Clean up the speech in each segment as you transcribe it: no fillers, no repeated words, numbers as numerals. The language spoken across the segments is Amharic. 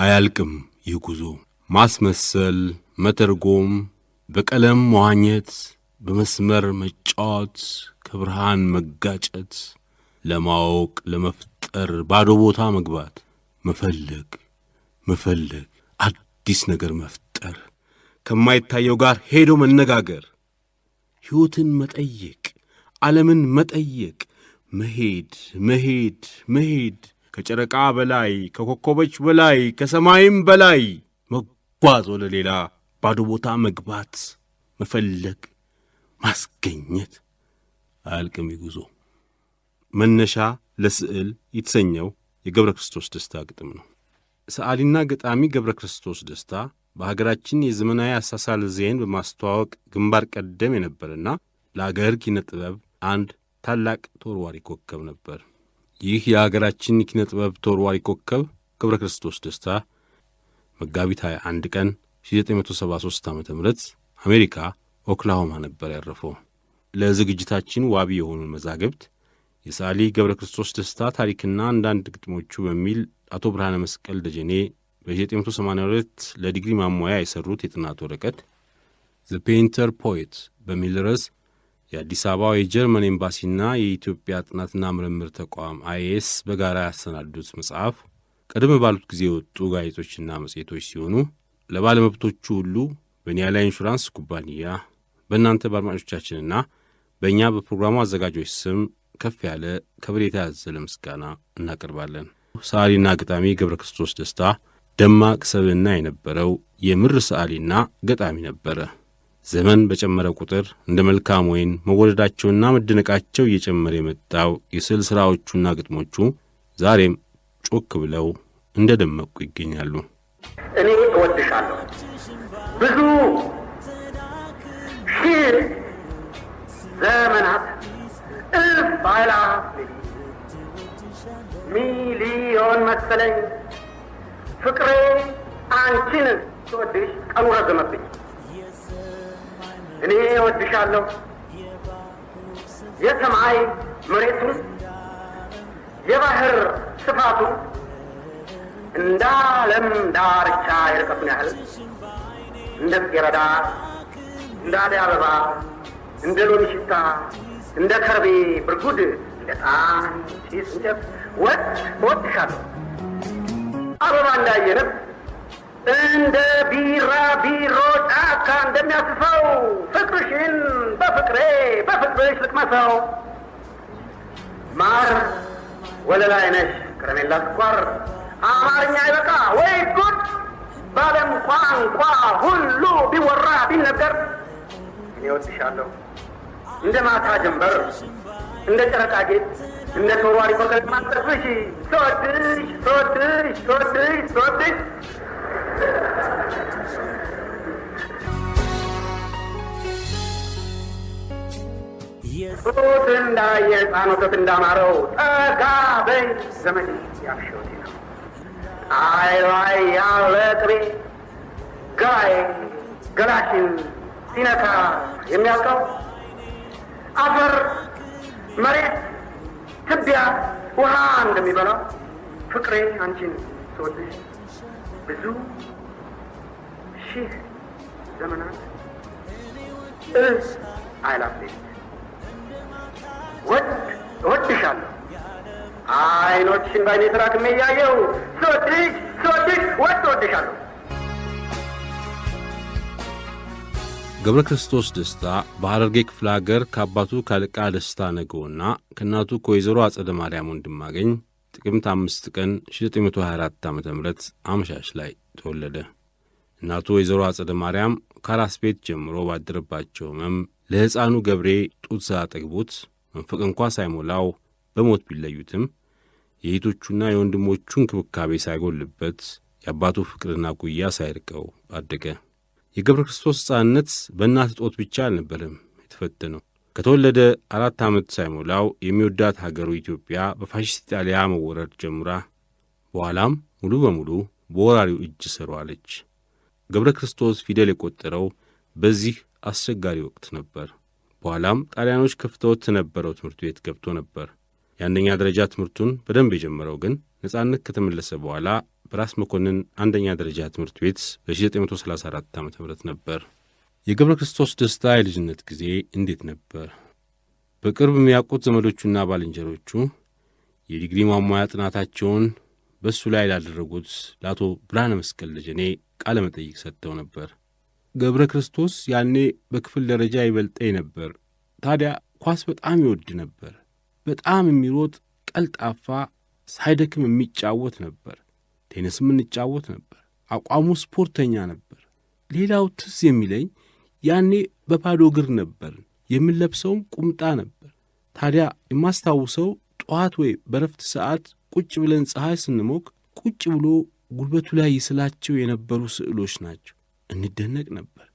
አያልቅም ይጉዞ ማስመሰል መተርጎም በቀለም መዋኘት በመስመር መጫወት ከብርሃን መጋጨት ለማወቅ ለመፍጠር ባዶ ቦታ መግባት መፈለግ አዲስ ነገር መፍጠር ከማይታየው ጋር ሄዶ መነጋገር ሕይወትን መጠየቅ ዓለምን መጠየቅ መሄድ ከጨረቃ በላይ ከኮከቦች በላይ ከሰማይም በላይ መጓዝ ወደ ሌላ ባዶ ቦታ መግባት መፈለግ ማስገኘት አያልቅም ይጉዞ መነሻ ለስዕል የተሰኘው የገብረ ክርስቶስ ደስታ ግጥም ነው። ሰዓሊና ገጣሚ ገብረ ክርስቶስ ደስታ በሀገራችን የዘመናዊ አሳሳል ዘይቤን በማስተዋወቅ ግንባር ቀደም የነበረና ለአገር ኪነ ጥበብ አንድ ታላቅ ተወርዋሪ ኮከብ ነበር። ይህ የሀገራችን ኪነ ጥበብ ተወርዋሪ ኮከብ ገብረ ክርስቶስ ደስታ መጋቢት 21 ቀን 1973 ዓ.ም አሜሪካ ኦክላሆማ ነበር ያረፈው። ለዝግጅታችን ዋቢ የሆኑ መዛግብት የሰዓሊ ገብረ ክርስቶስ ደስታ ታሪክና አንዳንድ ግጥሞቹ በሚል አቶ ብርሃነ መስቀል ደጀኔ በ1982 ለዲግሪ ማሟያ የሰሩት የጥናት ወረቀት ዘ ፔይንተር ፖኤት በሚል ርዕስ የአዲስ አበባው የጀርመን ኤምባሲና የኢትዮጵያ ጥናትና ምርምር ተቋም አይኤስ በጋራ ያሰናዱት መጽሐፍ ቀደም ባሉት ጊዜ የወጡ ጋዜጦችና መጽሔቶች ሲሆኑ ለባለመብቶቹ ሁሉ በኒያላ ኢንሹራንስ ኩባንያ በእናንተ በአድማጮቻችንና በእኛ በፕሮግራሙ አዘጋጆች ስም ከፍ ያለ ከበሬታ ያዘለ ምስጋና እናቀርባለን። ሰዓሊና ገጣሚ ገብረ ክርስቶስ ደስታ ደማቅ ሰብዕና የነበረው የምር ሰዓሊና ገጣሚ ነበረ። ዘመን በጨመረ ቁጥር እንደ መልካም ወይን መወደዳቸውና መደነቃቸው እየጨመረ የመጣው የስዕል ሥራዎቹና ግጥሞቹ ዛሬም ጮክ ብለው እንደ ደመቁ ይገኛሉ። እኔ እወድሻለሁ ብዙ ሺህ ዘመናት እልፍ አእላፍ ሚሊዮን መሰለኝ ፍቅሬ አንቺን ስወድሽ ቀኑ ረዘመብኝ። እኔ እወድሻለሁ የሰማይ መሬቱን የባህር ስፋቱን እንደ ዓለም ዳርቻ የርቀቱን ያህል እንደ ጽጌረዳ እንደ አደይ አበባ እንደ ሎሚ ሽታ እንደ ከርቤ ብርጉድ እንደ ጣን ጭስ እንጨት እወድሻለሁ አበባ እንዳየንብ እንደ ቢራ ቢሮ ጫካ እንደሚያስፈው ፍቅርሽን በፍቅርሽ ልቅመሰው። ማር ወለላይ ነሽ ከረሜላ ስኳር አማርኛ አይበቃ ወይ ጉድ ባለም ቋንቋ ሁሉ ቢወራ ቢነገር እኔ እወድሻለሁ እንደ ማታ ጀንበር እንደ ጨረቃ ጌጥ እንደ ተወርዋሪ ኮከብ ማጥፍሽ ስወድሽ ጡት እንዳየ ሕፃን ወተት እንዳማረው ጠጋ በይ ዘመዴ ያልሽው ነው። ላይ ያለ ቅቤ ገላሽን ሲነካ የሚያልቀው አፈር መሬት ትቢያ ውሃ እንደሚበላው ፍቅሬ አንቺን ስወድሽ ብዙ ሺህ ዘመናት እልፍ አእላፍ እወድሻለሁ አይኖችሽን ባይኔ ተራክሜ እያየሁ ስወድሽ እወድሻለሁ። ገብረ ክርስቶስ ደስታ በሐረርጌ ክፍለ ሀገር ከአባቱ ካለቃ ደስታ ነገውና ከእናቱ ከወይዘሮ አጸደ ማርያም ወንድማገኝ ጥቅምት 5 ቀን 1924 ዓ.ም አመሻሽ ላይ ተወለደ። እናቱ ወይዘሮ አጸደ ማርያም ከአራስ ቤት ጀምሮ ባደረባቸው ሕመም ለሕፃኑ ገብሬ ጡት ሳያጠግቡት መንፈቅ እንኳ ሳይሞላው በሞት ቢለዩትም የእህቶቹና የወንድሞቹ እንክብካቤ ሳይጎልበት የአባቱ ፍቅርና ጉያ ሳይርቀው አደገ። የገብረ ክርስቶስ ሕፃንነት በእናት ጦት ብቻ አልነበረም የተፈተነው። ከተወለደ 4 ዓመት ሳይሞላው የሚወዳት ሀገሩ ኢትዮጵያ በፋሽስት ኢጣሊያ መወረር ጀምራ በኋላም ሙሉ በሙሉ በወራሪው እጅ ስር ዋለች። ገብረ ክርስቶስ ፊደል የቆጠረው በዚህ አስቸጋሪ ወቅት ነበር። በኋላም ጣሊያኖች ከፍተውት የነበረው ትምህርት ቤት ገብቶ ነበር። የአንደኛ ደረጃ ትምህርቱን በደንብ የጀመረው ግን ነጻነት ከተመለሰ በኋላ በራስ መኮንን አንደኛ ደረጃ ትምህርት ቤት በ1934 ዓ.ም ነበር። የገብረ ክርስቶስ ደስታ የልጅነት ጊዜ እንዴት ነበር? በቅርብ የሚያውቁት ዘመዶቹና ባልንጀሮቹ የዲግሪ ማሟያ ጥናታቸውን በእሱ ላይ ላደረጉት ለአቶ ብርሃነ መስቀል ደጀኔ ቃለ መጠይቅ ሰጥተው ነበር። ገብረ ክርስቶስ ያኔ በክፍል ደረጃ ይበልጠኝ ነበር። ታዲያ ኳስ በጣም ይወድ ነበር። በጣም የሚሮጥ ቀልጣፋ፣ ሳይደክም የሚጫወት ነበር። ቴኒስም እንጫወት ነበር። አቋሙ ስፖርተኛ ነበር። ሌላው ትዝ የሚለኝ ያኔ በባዶ እግር ነበር፣ የምንለብሰውም ቁምጣ ነበር። ታዲያ የማስታውሰው ጠዋት ወይ በረፍት ሰዓት ቁጭ ብለን ፀሐይ ስንሞቅ ቁጭ ብሎ ጉልበቱ ላይ ይስላቸው የነበሩ ስዕሎች ናቸው። እንደነቅ ነበር።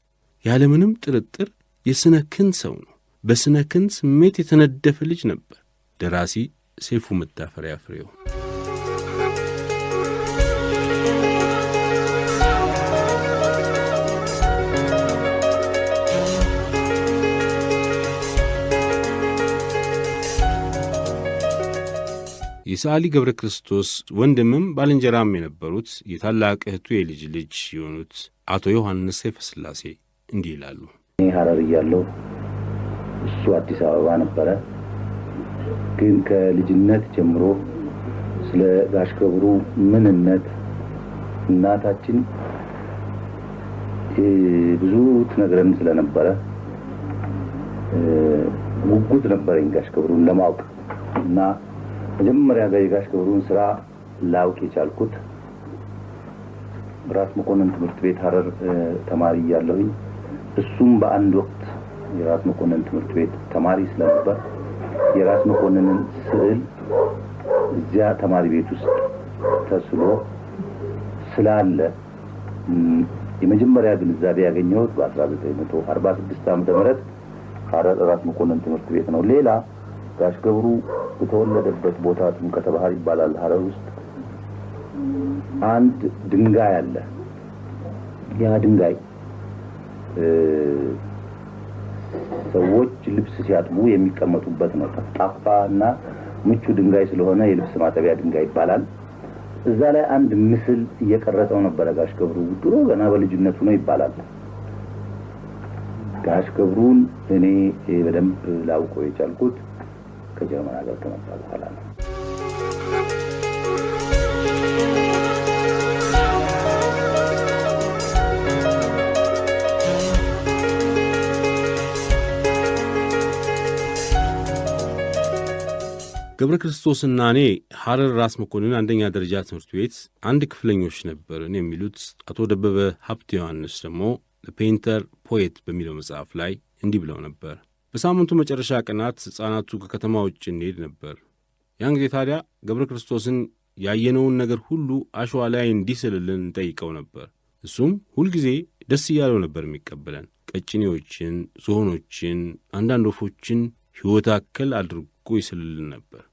ያለምንም ጥርጥር የስነ ክን ሰው ነው። በስነ ክን ስሜት የተነደፈ ልጅ ነበር። ደራሲ ሰይፉ መታፈሪያ ፍሬው። የሰዓሊ ገብረ ክርስቶስ ወንድምም ባልንጀራም የነበሩት የታላቅ እህቱ የልጅ ልጅ የሆኑት አቶ ዮሐንስ ሰይፈ ሥላሴ እንዲህ ይላሉ። እኔ ሐረር እያለሁ እሱ አዲስ አበባ ነበረ። ግን ከልጅነት ጀምሮ ስለ ጋሽ ገብሩ ምንነት እናታችን ብዙ ትነግረን ስለነበረ ጉጉት ነበረኝ ጋሽ ገብሩን ለማወቅ እና መጀመሪያ የጋሽ ገብሩን ስራ ላውቅ የቻልኩት ራስ መኮንን ትምህርት ቤት ሐረር ተማሪ እያለሁኝ እሱም በአንድ ወቅት የራስ መኮንን ትምህርት ቤት ተማሪ ስለነበር የራስ መኮንንን ስዕል እዚያ ተማሪ ቤት ውስጥ ተስሎ ስላለ የመጀመሪያ ግንዛቤ ያገኘሁት በ1946 ዓ.ም ሐረር ራስ መኮንን ትምህርት ቤት ነው። ሌላ ጋሽ ገብሩ የተወለደበት ቦታ ጥምቀተ ባህር ይባላል። ሐረር ውስጥ አንድ ድንጋይ አለ። ያ ድንጋይ ሰዎች ልብስ ሲያጥቡ የሚቀመጡበት ነው። ጠፍጣፋና ምቹ ድንጋይ ስለሆነ የልብስ ማጠቢያ ድንጋይ ይባላል። እዛ ላይ አንድ ምስል እየቀረጸው ነበረ ጋሽ ገብሩ። ድሮ ገና በልጅነቱ ነው ይባላል። ጋሽ ገብሩን እኔ በደንብ ላውቀው የቻልኩት ከጀርመን ሀገር ከመጣ በኋላ ነው። ገብረ ክርስቶስና እኔ ሐረር ራስ መኮንን አንደኛ ደረጃ ትምህርት ቤት አንድ ክፍለኞች ነበርን የሚሉት አቶ ደበበ ሀብተ ዮሐንስ ደግሞ ፔይንተር ፖኤት በሚለው መጽሐፍ ላይ እንዲህ ብለው ነበር። በሳምንቱ መጨረሻ ቀናት ሕፃናቱ ከከተማ ውጭ እንሄድ ነበር። ያን ጊዜ ታዲያ ገብረ ክርስቶስን ያየነውን ነገር ሁሉ አሸዋ ላይ እንዲስልልን እንጠይቀው ነበር። እሱም ሁልጊዜ ደስ እያለው ነበር የሚቀበለን። ቀጭኔዎችን፣ ዝሆኖችን፣ አንዳንድ ወፎችን ሕይወት አከል አድርጎ ይስልልን ነበር።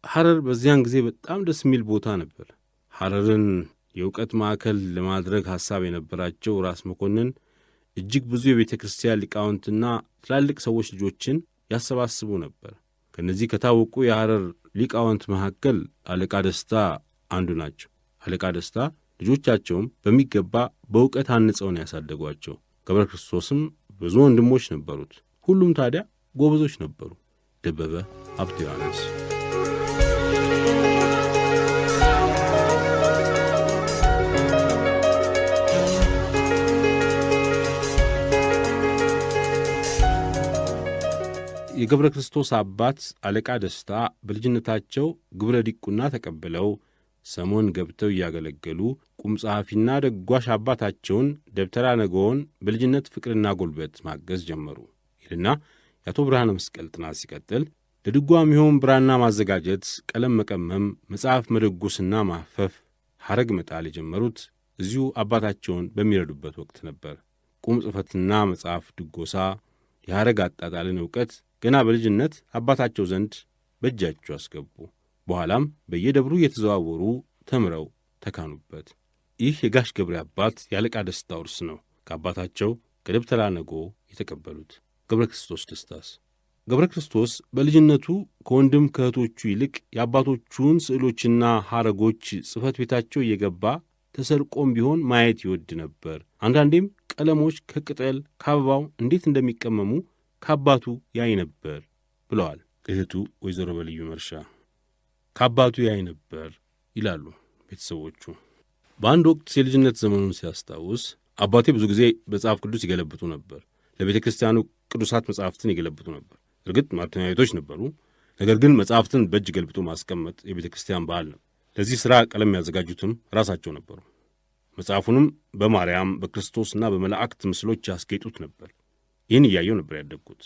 ሐረር በዚያን ጊዜ በጣም ደስ የሚል ቦታ ነበር። ሐረርን የእውቀት ማዕከል ለማድረግ ሐሳብ የነበራቸው ራስ መኮንን እጅግ ብዙ የቤተ ክርስቲያን ሊቃውንትና ትላልቅ ሰዎች ልጆችን ያሰባስቡ ነበር። ከእነዚህ ከታወቁ የሐረር ሊቃውንት መካከል አለቃ ደስታ አንዱ ናቸው። አለቃ ደስታ ልጆቻቸውም በሚገባ በእውቀት አንጸው ነው ያሳደጓቸው። ገብረ ክርስቶስም ብዙ ወንድሞች ነበሩት። ሁሉም ታዲያ ጎበዞች ነበሩ። ደበበ ሀብተ ዮሐንስ። የገብረ ክርስቶስ አባት አለቃ ደስታ በልጅነታቸው ግብረ ዲቁና ተቀብለው ሰሞን ገብተው እያገለገሉ ቁም ጸሐፊና ደጓሽ አባታቸውን ደብተራ ነገውን በልጅነት ፍቅርና ጉልበት ማገዝ ጀመሩ ይልና የአቶ ብርሃነ መስቀል ጥናት ሲቀጥል ለድጓ የሚሆን ብራና ማዘጋጀት፣ ቀለም መቀመም፣ መጽሐፍ መደጎስና ማፈፍ፣ ሐረግ መጣል የጀመሩት እዚሁ አባታቸውን በሚረዱበት ወቅት ነበር። ቁም ጽሕፈትና መጽሐፍ ድጎሳ፣ የሐረግ አጣጣልን ዕውቀት ገና በልጅነት አባታቸው ዘንድ በእጃቸው አስገቡ። በኋላም በየደብሩ እየተዘዋወሩ ተምረው ተካኑበት። ይህ የጋሽ ገብሬ አባት የአለቃ ደስታ ውርስ ነው ከአባታቸው ከደብተራ ነጎ የተቀበሉት። ገብረ ክርስቶስ ደስታስ? ገብረ ክርስቶስ በልጅነቱ ከወንድም ከእህቶቹ ይልቅ የአባቶቹን ስዕሎችና ሐረጎች ጽሕፈት ቤታቸው እየገባ ተሰርቆም ቢሆን ማየት ይወድ ነበር። አንዳንዴም ቀለሞች ከቅጠል ከአበባው እንዴት እንደሚቀመሙ ከአባቱ ያይ ነበር ብለዋል እህቱ ወይዘሮ በልዩ መርሻ። ከአባቱ ያይ ነበር ይላሉ ቤተሰቦቹ። በአንድ ወቅት የልጅነት ዘመኑን ሲያስታውስ አባቴ ብዙ ጊዜ መጽሐፍ ቅዱስ ይገለብጡ ነበር። ለቤተ ክርስቲያኑ ቅዱሳት መጽሐፍትን ይገለብጡ ነበር። እርግጥ ማተሚያ ቤቶች ነበሩ። ነገር ግን መጽሐፍትን በእጅ ገልብጦ ማስቀመጥ የቤተ ክርስቲያን ባህል ነው። ለዚህ ሥራ ቀለም ያዘጋጁትም ራሳቸው ነበሩ። መጽሐፉንም በማርያም በክርስቶስና በመላእክት ምስሎች ያስጌጡት ነበር። ይህን እያየው ነበር ያደግኩት።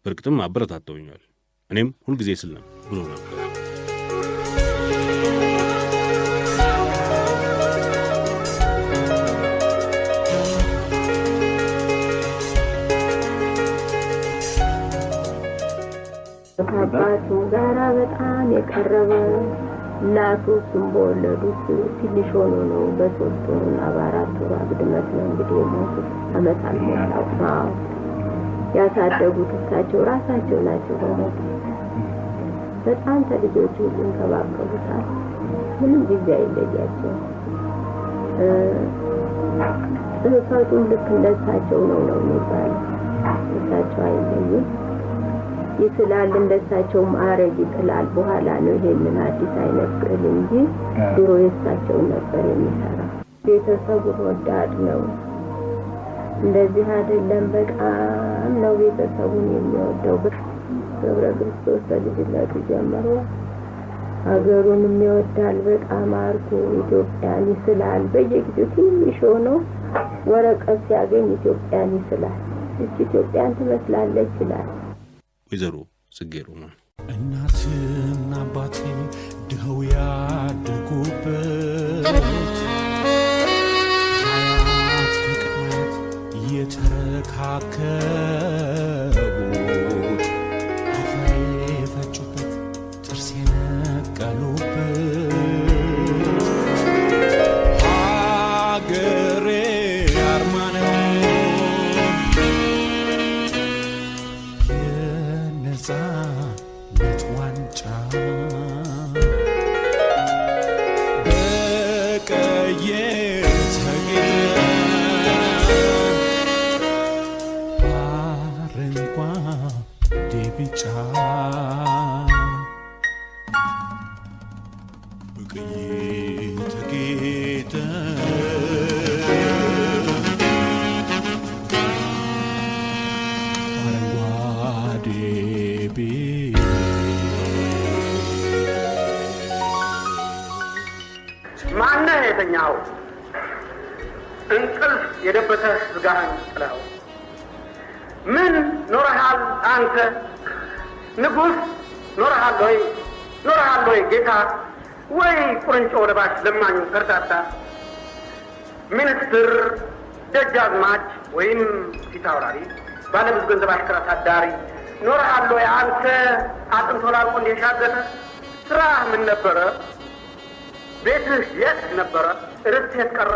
በእርግጥም አበረታተውኛል። እኔም ሁልጊዜ ስል ነበር ብሎ ነበር። ከአባቱ ጋራ በጣም የቀረበ እናቱ እሱም በወለዱት ትንሽ ሆኖ ነው። በ3 ወርና በ4 ወር ግድመት ነው እንግዲህ የሞቱት። ዓመት አልሞላው። ያሳደጉት እሳቸው ራሳቸው ናቸው። በሞቱ በጣም ከልጆቹ ሁሉ እንከባከቡታል። ምንም ጊዜ አይለያቸው። ጽሕፈቱም ልክ እንደሳቸው ነው የሚባለው። እሳቸው አይለዩም። ይስላል፣ እንደሳቸው ማዕረግ ይጥላል። በኋላ ነው ይሄንን አዲስ አይነት ስዕል እንጂ ድሮ የሳቸው ነበር የሚሰራ። ቤተሰቡን ወዳድ ነው። እንደዚህ አይደለም፣ በጣም ነው ቤተሰቡን የሚወደው። ገብረ ክርስቶስ በልጅነቱ ጀምሮ ሀገሩንም ይወዳል በጣም አርጎ። ኢትዮጵያን ይስላል። በየጊዜው ትንሽ ሆኖ ወረቀት ሲያገኝ ኢትዮጵያን ይስላል። እቺ ኢትዮጵያን ትመስላለች ይላል። ወይዘሮ ጽጌ ሮማን እናትና አባቴ ድኸው ያደጉበት አያት ከቅድማት የተረካከቡት አፈር የፈጩበት ጥርስ የነቀሉበት ሀገሬ አርማ ነው የነጻነት ዋንጫ በቀይ ተጌጠ በአረንጓዴ ቢጫ በቀይ ተጌጠ ማነህ የተኛው? እንቅልፍ የደበተህ ስጋህን ጥለው ምን ኖረሃል አንተ? ንጉሥ ኖረሃል ወይ ጌታ? ወይ ቁርንጮ ለባሽ ለማኙ ከርታታ? ሚኒስትር፣ ደጃዝማች ወይም ፊት አውራሪ፣ ባለብዙ ገንዘብ አሽከር አሳዳሪ ኖረሃል ወይ አንተ? አጥንቶ ላልቆ እንደሻገተ ስራህ ምን ነበረ? ቤትህ የት ነበረ? ርስት የት ቀረ?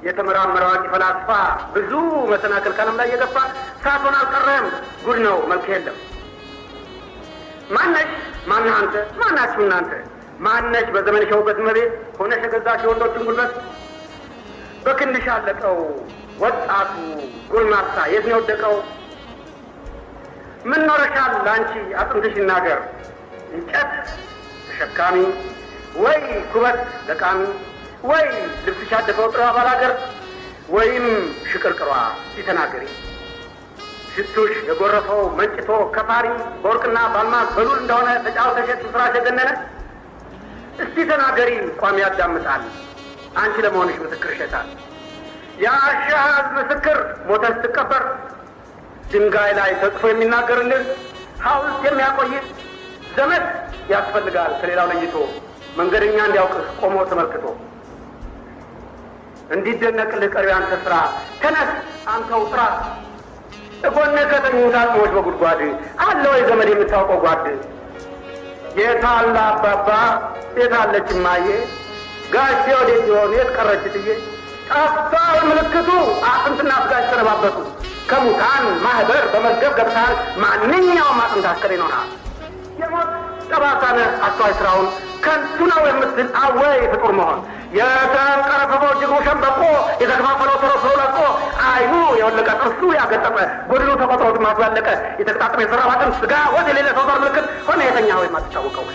የተመራመረ አዋቂ ፈላስፋ ብዙ መሰናክል ከዓለም ላይ የገፋ ሳትሆን አልቀረም። ጉድ ነው መልክ የለም። ማነሽ? ማነህ አንተ? ማናችሁ እናንተ? ማነሽ? በዘመንሽ የውበት እመቤት ሆነሽ የገዛሽ የወንዶችን ጉልበት በክንድሽ አለቀው ወጣቱ ጎልማሳ የት ነው የወደቀው? ምን ኖረሻል አንቺ አጥንትሽ ይናገር? እንጨት ተሸካሚ ወይ ኩበት ለቃሚ ወይ ልብስሽ ያደፈው ጥራ ባላገር ወይም ሽቅርቅሯ ሲተናገሪ ሽቱሽ የጎረፈው መንጭቶ ከፓሪ በወርቅና ባልማዝ በሉል እንደሆነ ተጫውተሽ ስፍራሽ የገነነ እስቲ ተናገሪ ቋሚ ያዳምጣል አንቺ ለመሆንሽ ምስክር ይሸጣል። የአሻዝ ምስክር ሞተህ ስትቀበር ድንጋይ ላይ ተጽፎ የሚናገርልን ሐውልት የሚያቆይ ዘመድ ያስፈልጋል ከሌላው ለይቶ መንገደኛ እንዲያውቅህ ቆሞ ተመልክቶ እንዲደነቅልህ ቀሪው አንተ ስራ። ተነስ አንተው ጥራ እጎንህ ከተኙት አጥሞች በጉድጓድ አለ ወይ ዘመድ የምታውቀው ጓድ? የታለ አባባ የታለች እማዬ? ጋሼ ወዴት ይሆን የት ቀረች ትዬ? ጠፍቷል ምልክቱ አጥንትና ስጋሽ ተነባበቱ። ከሙታን ማህበር በመዝገብ ገብተሃል። ማንኛውም አጥንት አስከሬን ሆነሃል። የሞት ጠባሳነ አስተዋይ ስራውን ከንቱ ነው የምትል አወይ ፍጡር መሆን የተቀረፈ ሸምበቆ የተከፋፈለው ሰው ለቆ አይኑ የወለቀ ጥርሱ ያገጠጠ ጎድኑ ተቆጥሮ ግማቱ ያለቀ የተጣጣመ የሰራ ባጥን ስጋ ወደ ሌላ ሰው ጋር ምልክት ሆነ የተኛው የማትታወቀው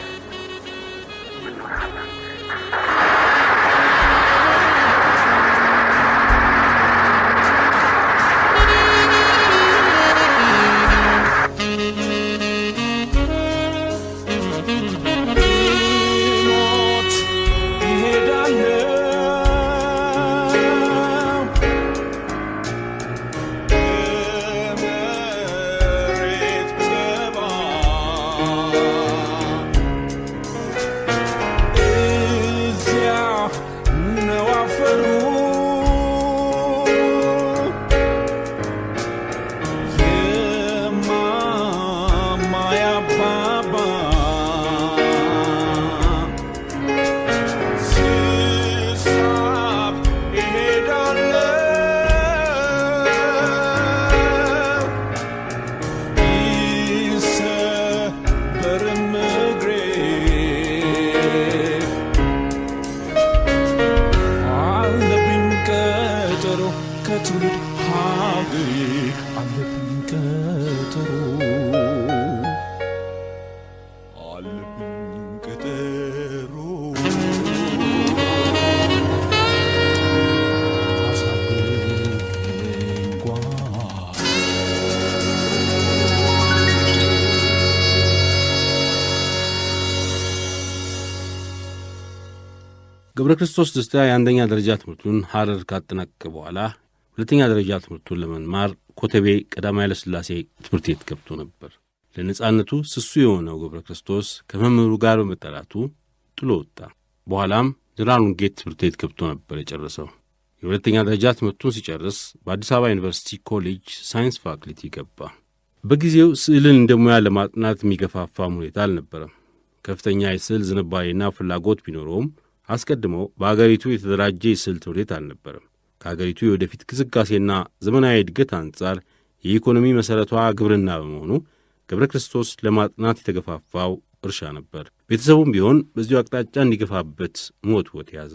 ገብረ ክርስቶስ ደስታ የአንደኛ ደረጃ ትምህርቱን ሐረር ካጠናቀቀ በኋላ ሁለተኛ ደረጃ ትምህርቱን ለመማር ኮተቤ ቀዳማዊ ኃይለ ሥላሴ ትምህርት ቤት ገብቶ ነበር። ለነጻነቱ ስሱ የሆነው ገብረ ክርስቶስ ከመምህሩ ጋር በመጠራቱ ጥሎ ወጣ። በኋላም ጀነራል ውንጌት ትምህርት ቤት ገብቶ ነበር የጨረሰው። የሁለተኛ ደረጃ ትምህርቱን ሲጨርስ በአዲስ አበባ ዩኒቨርሲቲ ኮሌጅ ሳይንስ ፋክልቲ ገባ። በጊዜው ስዕልን እንደ ሙያ ለማጥናት የሚገፋፋም ሁኔታ አልነበረም። ከፍተኛ የስዕል ዝንባሌና ፍላጎት ቢኖረውም አስቀድሞ በአገሪቱ የተደራጀ የስዕል ትምህርት ቤት አልነበረም። ከአገሪቱ የወደፊት ግስጋሴና ዘመናዊ እድገት አንጻር የኢኮኖሚ መሠረቷ ግብርና በመሆኑ ገብረ ክርስቶስ ለማጥናት የተገፋፋው እርሻ ነበር። ቤተሰቡም ቢሆን በዚሁ አቅጣጫ እንዲገፋበት ሞት ያዘ።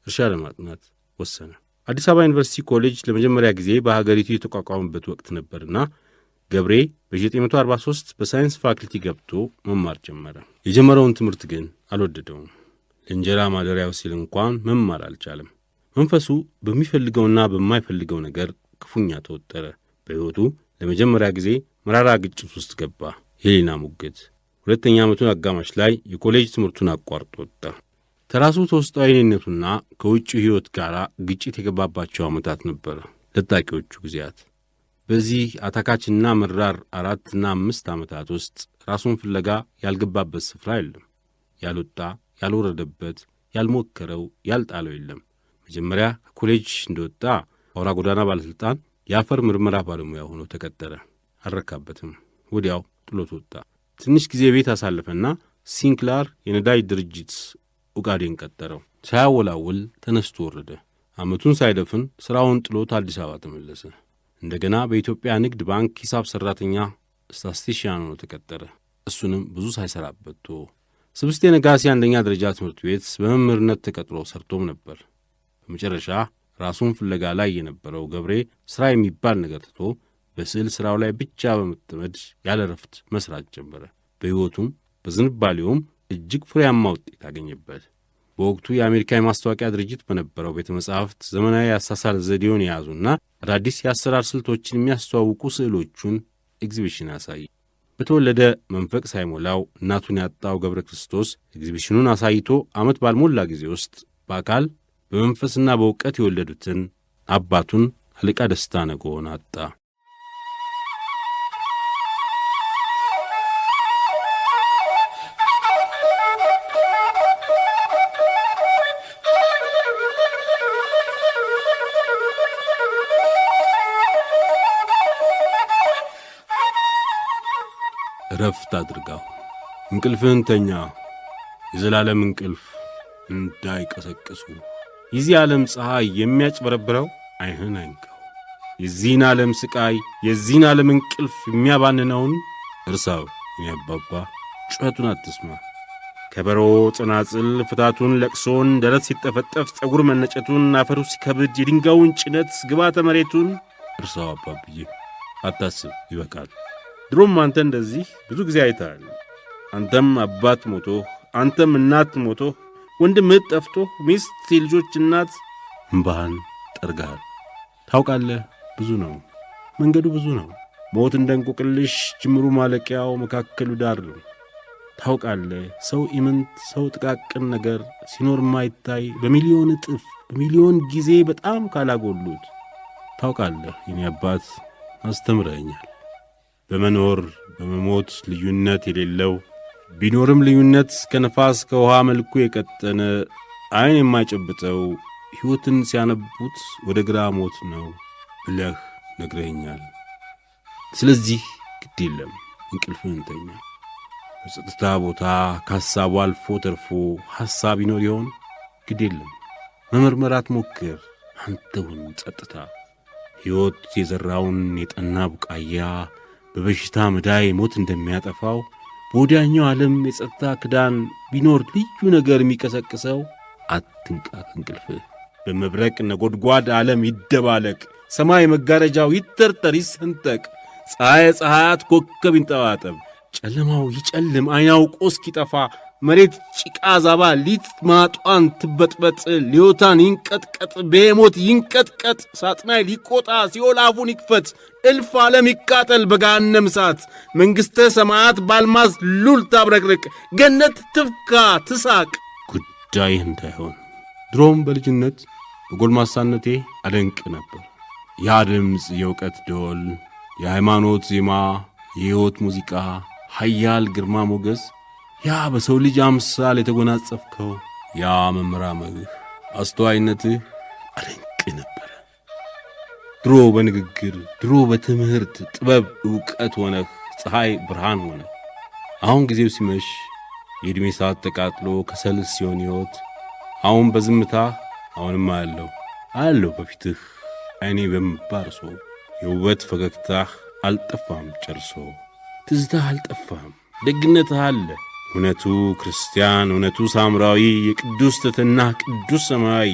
እርሻ ለማጥናት ወሰነ። አዲስ አበባ ዩኒቨርሲቲ ኮሌጅ ለመጀመሪያ ጊዜ በሀገሪቱ የተቋቋመበት ወቅት ነበርና ገብሬ በ1943 በሳይንስ ፋክልቲ ገብቶ መማር ጀመረ። የጀመረውን ትምህርት ግን አልወደደውም። ለእንጀራ ማደሪያው ሲል እንኳን መማር አልቻለም። መንፈሱ በሚፈልገውና በማይፈልገው ነገር ክፉኛ ተወጠረ። በሕይወቱ ለመጀመሪያ ጊዜ መራራ ግጭት ውስጥ ገባ። የሌና ሙግት። ሁለተኛ ዓመቱን አጋማሽ ላይ የኮሌጅ ትምህርቱን አቋርጦ ወጣ። ከራሱ ተውስጣዊ እኔነቱና ከውጭው ሕይወት ጋር ግጭት የገባባቸው ዓመታት ነበረ ለጣቂዎቹ ጊዜያት። በዚህ አታካችና መራር 4 እና 5 ዓመታት ውስጥ ራሱን ፍለጋ ያልገባበት ስፍራ የለም። ያልወጣ ያልወረደበት፣ ያልሞከረው፣ ያልጣለው የለም። መጀመሪያ ከኮሌጅ እንደወጣ አውራ ጎዳና ባለሥልጣን የአፈር ምርመራ ባለሙያ ሆኖ ተቀጠረ። አልረካበትም። ወዲያው ጥሎት ወጣ። ትንሽ ጊዜ ቤት አሳለፈና ሲንክላር የነዳጅ ድርጅት ኡጋዴን ቀጠረው። ሳያወላውል ተነስቶ ወረደ። ዓመቱን ሳይደፍን ሥራውን ጥሎት አዲስ አበባ ተመለሰ። እንደገና በኢትዮጵያ ንግድ ባንክ ሂሳብ ሠራተኛ ስታስቲሽያን ሆኖ ተቀጠረ። እሱንም ብዙ ሳይሠራበት ተወ። ስብስቴ ነጋሲ አንደኛ ደረጃ ትምህርት ቤት በመምህርነት ተቀጥሮ ሰርቶም ነበር። በመጨረሻ ራሱን ፍለጋ ላይ የነበረው ገብሬ ሥራ የሚባል ነገር ትቶ በስዕል ሥራው ላይ ብቻ በመጠመድ ያለ ረፍት መሥራት ጀመረ። በሕይወቱም በዝንባሌውም እጅግ ፍሬያማ ውጤት አገኘበት። በወቅቱ የአሜሪካ የማስታወቂያ ድርጅት በነበረው ቤተ መጻሕፍት ዘመናዊ የአሳሳል ዘዴውን የያዙና አዳዲስ የአሰራር ስልቶችን የሚያስተዋውቁ ስዕሎቹን ኤግዚቢሽን አሳይ። በተወለደ መንፈቅ ሳይሞላው እናቱን ያጣው ገብረ ክርስቶስ ኤግዚቢሽኑን አሳይቶ ዓመት ባልሞላ ጊዜ ውስጥ በአካል በመንፈስና በእውቀት የወለዱትን አባቱን አለቃ ደስታ ነጎን አጣ። ረፍት አድርጋው፣ እንቅልፍህን ተኛ። የዘላለም እንቅልፍ እንዳይቀሰቅሱ የዚህ ዓለም ፀሐይ የሚያጭበረብረው ዓይንህን አይንካው። የዚህን ዓለም ስቃይ፣ የዚህን ዓለም እንቅልፍ የሚያባንነውን እርሳው። የሚያባባ ጩኸቱን አትስማ። ከበሮ ጽናጽል ፍታቱን ለቅሶን ደረት ሲጠፈጠፍ ጸጉር መነጨቱን አፈሩ ሲከብድ የድንጋዩን ጭነት ግባተ መሬቱን እርሳው አባብዬ አታስብ ይበቃል። ድሮም አንተ እንደዚህ ብዙ ጊዜ አይተሃል። አንተም አባት ሞቶ አንተም እናት ሞቶ ወንድምህ ጠፍቶ ሚስት የልጆች እናት እምባህን ጠርጋሃል። ታውቃለህ ብዙ ነው መንገዱ ብዙ ነው። ሞት እንደ እንቆቅልሽ ጅምሩ ማለቂያው መካከሉ ዳር ነው። ታውቃለህ ሰው ኢምንት ሰው ጥቃቅን ነገር ሲኖር ማይታይ በሚሊዮን እጥፍ በሚሊዮን ጊዜ በጣም ካላጎሉት። ታውቃለህ የኔ አባት አስተምረኛል። በመኖር በመሞት ልዩነት የሌለው ቢኖርም ልዩነት ከነፋስ ከውሃ መልኩ የቀጠነ አይን የማይጨብጠው ሕይወትን ሲያነቡት ወደ ግራ ሞት ነው ብለህ ነግረኛል። ስለዚህ ግድ የለም እንቅልፍህን ተኛ። በጸጥታ ቦታ ከሐሳቡ አልፎ ተርፎ ሐሳብ ይኖር ይሆን? ግድ የለም መመርመራት ሞክር። አንተውን ጸጥታ ሕይወት የዘራውን የጠና ቡቃያ በበሽታ መዳይ ሞት እንደሚያጠፋው በወዲያኛው ዓለም የጸጥታ ክዳን ቢኖር ልዩ ነገር የሚቀሰቅሰው አትንቃ ከእንቅልፍህ። በመብረቅ ነጎድጓድ ዓለም ይደባለቅ፣ ሰማይ መጋረጃው ይተርተር ይሰንጠቅ፣ ፀሐያት ኮከብ ይንጠባጠብ፣ ጨለማው ይጨልም አይናውቆ እስኪጠፋ፣ መሬት ጭቃ ዛባ ሊት ማጧን ትበጥበጥ፣ ሊዮታን ይንቀጥቀጥ ቤሞት ይንቀጥቀጥ፣ ሳጥናይ ሊቆጣ ሲኦል አፉን ይክፈት፣ እልፍ ዓለም ይቃጠል በገሃነም እሳት፣ መንግሥተ ሰማያት ባልማዝ ሉል ታብረቅርቅ፣ ገነት ትፍካ ትሳቅ ጉዳይህ እንዳይሆን። ድሮም በልጅነት በጎልማሳነቴ አደንቅ ነበር። ያ ድምፅ የእውቀት ደወል፣ የሃይማኖት ዜማ፣ የሕይወት ሙዚቃ፣ ኃያል ግርማ ሞገስ፣ ያ በሰው ልጅ አምሳል የተጎናጸፍከው ያ መመራመርህ አስተዋይነትህ አደንቅ ነበረ። ድሮ በንግግር ድሮ በትምህርት ጥበብ ዕውቀት ሆነህ ፀሐይ ብርሃን ሆነ። አሁን ጊዜው ሲመሽ የዕድሜ ሰዓት ተቃጥሎ ከሰል ሲሆን ሕይወት አሁን በዝምታ አሁንም አያለሁ በፊትህ ዓይኔ በምባርሶ የውበት ፈገግታህ አልጠፋም ጨርሶ፣ ትዝታህ አልጠፋም ደግነትህ አለ። እውነቱ ክርስቲያን እውነቱ ሳምራዊ የቅዱስ ትሕትና ቅዱስ ሰማያዊ።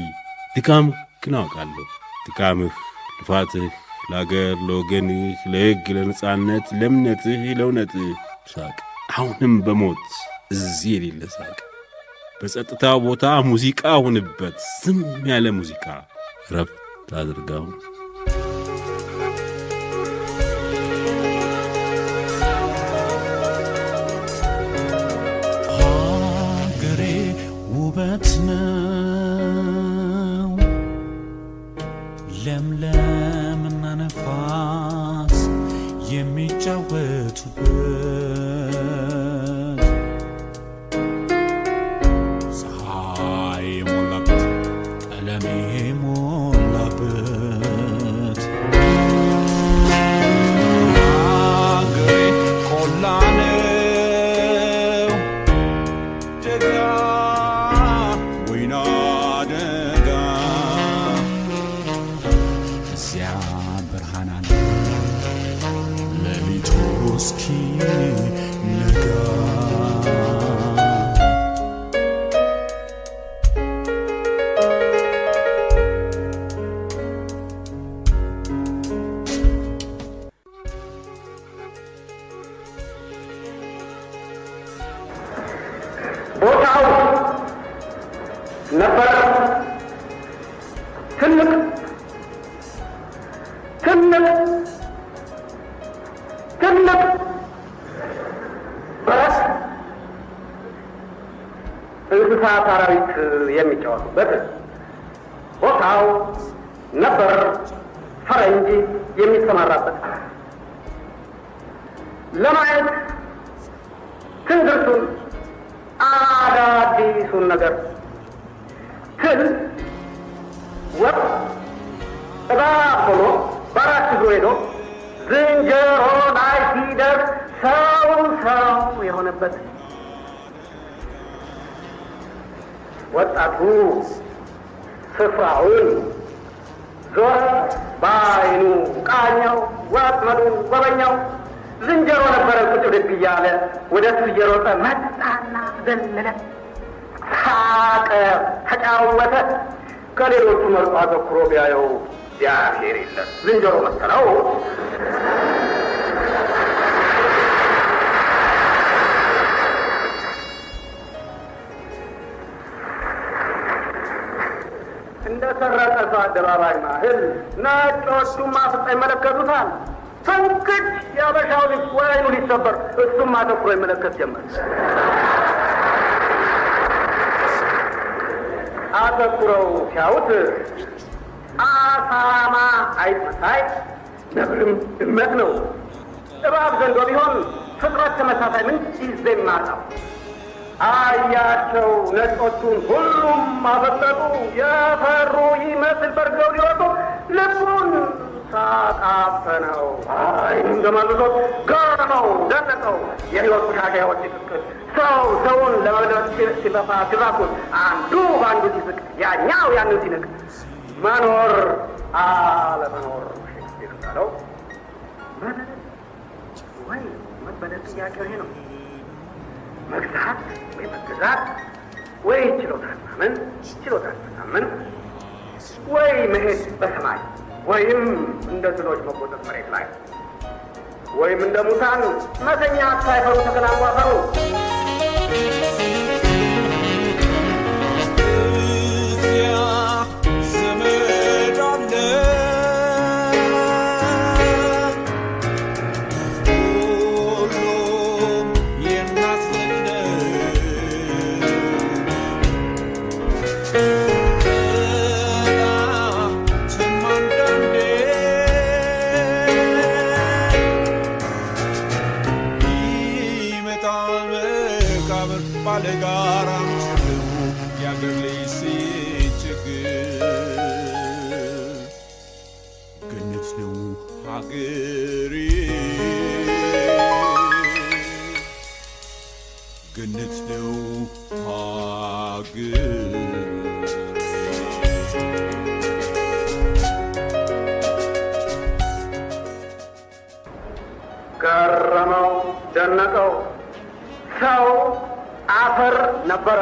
ድካምህ ግን አውቃለሁ ድካምህ ልፋትህ ለአገር ለወገንህ ለሕግ ለነጻነት ለእምነትህ ለእውነትህ ሳቅ አሁንም በሞት እዚህ የሌለ ሳቅ። በጸጥታው ቦታ ሙዚቃ ሁንበት ዝም ያለ ሙዚቃ ረፍት አድርጋው። ሀገሬ ውበት ነው ለምለምና ነፋስ የሚጫወቱበት፣ ፀሐይ የሞላበት ቀለም የሞላበት፣ ሀገሬ ቆላ ነው ደጋ ወይና ደጋ፣ እዚያ ብርሃን አለ ሌሊቱ እስኪ ነጋ። ቦታው ነበረ ትልቅ በረስ እንስሳት አራዊት የሚጫወቱበት ቦታው ነበር ፈረንጅ የሚሰማራበት ለማየት ትንግርቱን አዳዲሱን ነገር ትል ወጥ እባብ ሆኖ በአራት እግሩ ሄዶ ዝንጀሮ ላይ ሲደርስ ሰው የሆነበት ወጣቱ ስፍራውን ዞረ በዓይኑ ቃኘው፣ ወጥመዱን ጎበኘው፣ ዝንጀሮ ነበረ ቁጭ ብድግ እያለ ወደ እሱ እየሮጠ መጣና ዘለለ፣ ሳቀ፣ ተጫወተ። ከሌሎቹ መርጦ አተኩሮ ቢያየው እግዚአብሔር የለም ዝንጀሮ መሰለው። እንደ ሰረቀ ሰው አደባባይ ማህል ነጮቹም አፍጠው ይመለከቱታል። ፈንክች የአበሻው ልጅ ወይኑ ሊሰበር እሱም አተኩሮ ይመለከት ጀመር። አተኩረው ሲያዩት አሳማ አይመሳይ ነብርም ድመት ነው። እባብ ዘንዶ ቢሆን ፍጥረት ተመሳሳይ ምን ጊዜ ማጣው አያቸው። ነጮቹን ሁሉም አፈጠጡ። የፈሩ ይመስል በርገው ሊወጡ ልቡን ሳጣፈነው። አይኑም ገማልሶት ገረመው፣ ደነቀው። የህይወት ቁሻሻዎች ትክክል ሰው ሰውን ለመብለጥ ሲለፋ ሲራኩት አንዱ በአንዱ ሲስቅ ያኛው ያንን ሲንቅ መኖር አለመኖር ሼክስፒር እንዳለው መበለጥ ወይ መበለጥ ጥያቄው ይሄ ነው። መግዛት ወይ መገዛት ወይ ችሎታን ማመን ወይ መሄድ በሰማይ ወይም እንደ ስሎች መቆጠር መሬት ላይ ወይም እንደ ሙታን መተኛት ሳይፈሩ ተከናንቧፈሩ። ገነት ነው ሀገር ገረመው፣ ደነቀው። ሰው አፈር ነበረ፣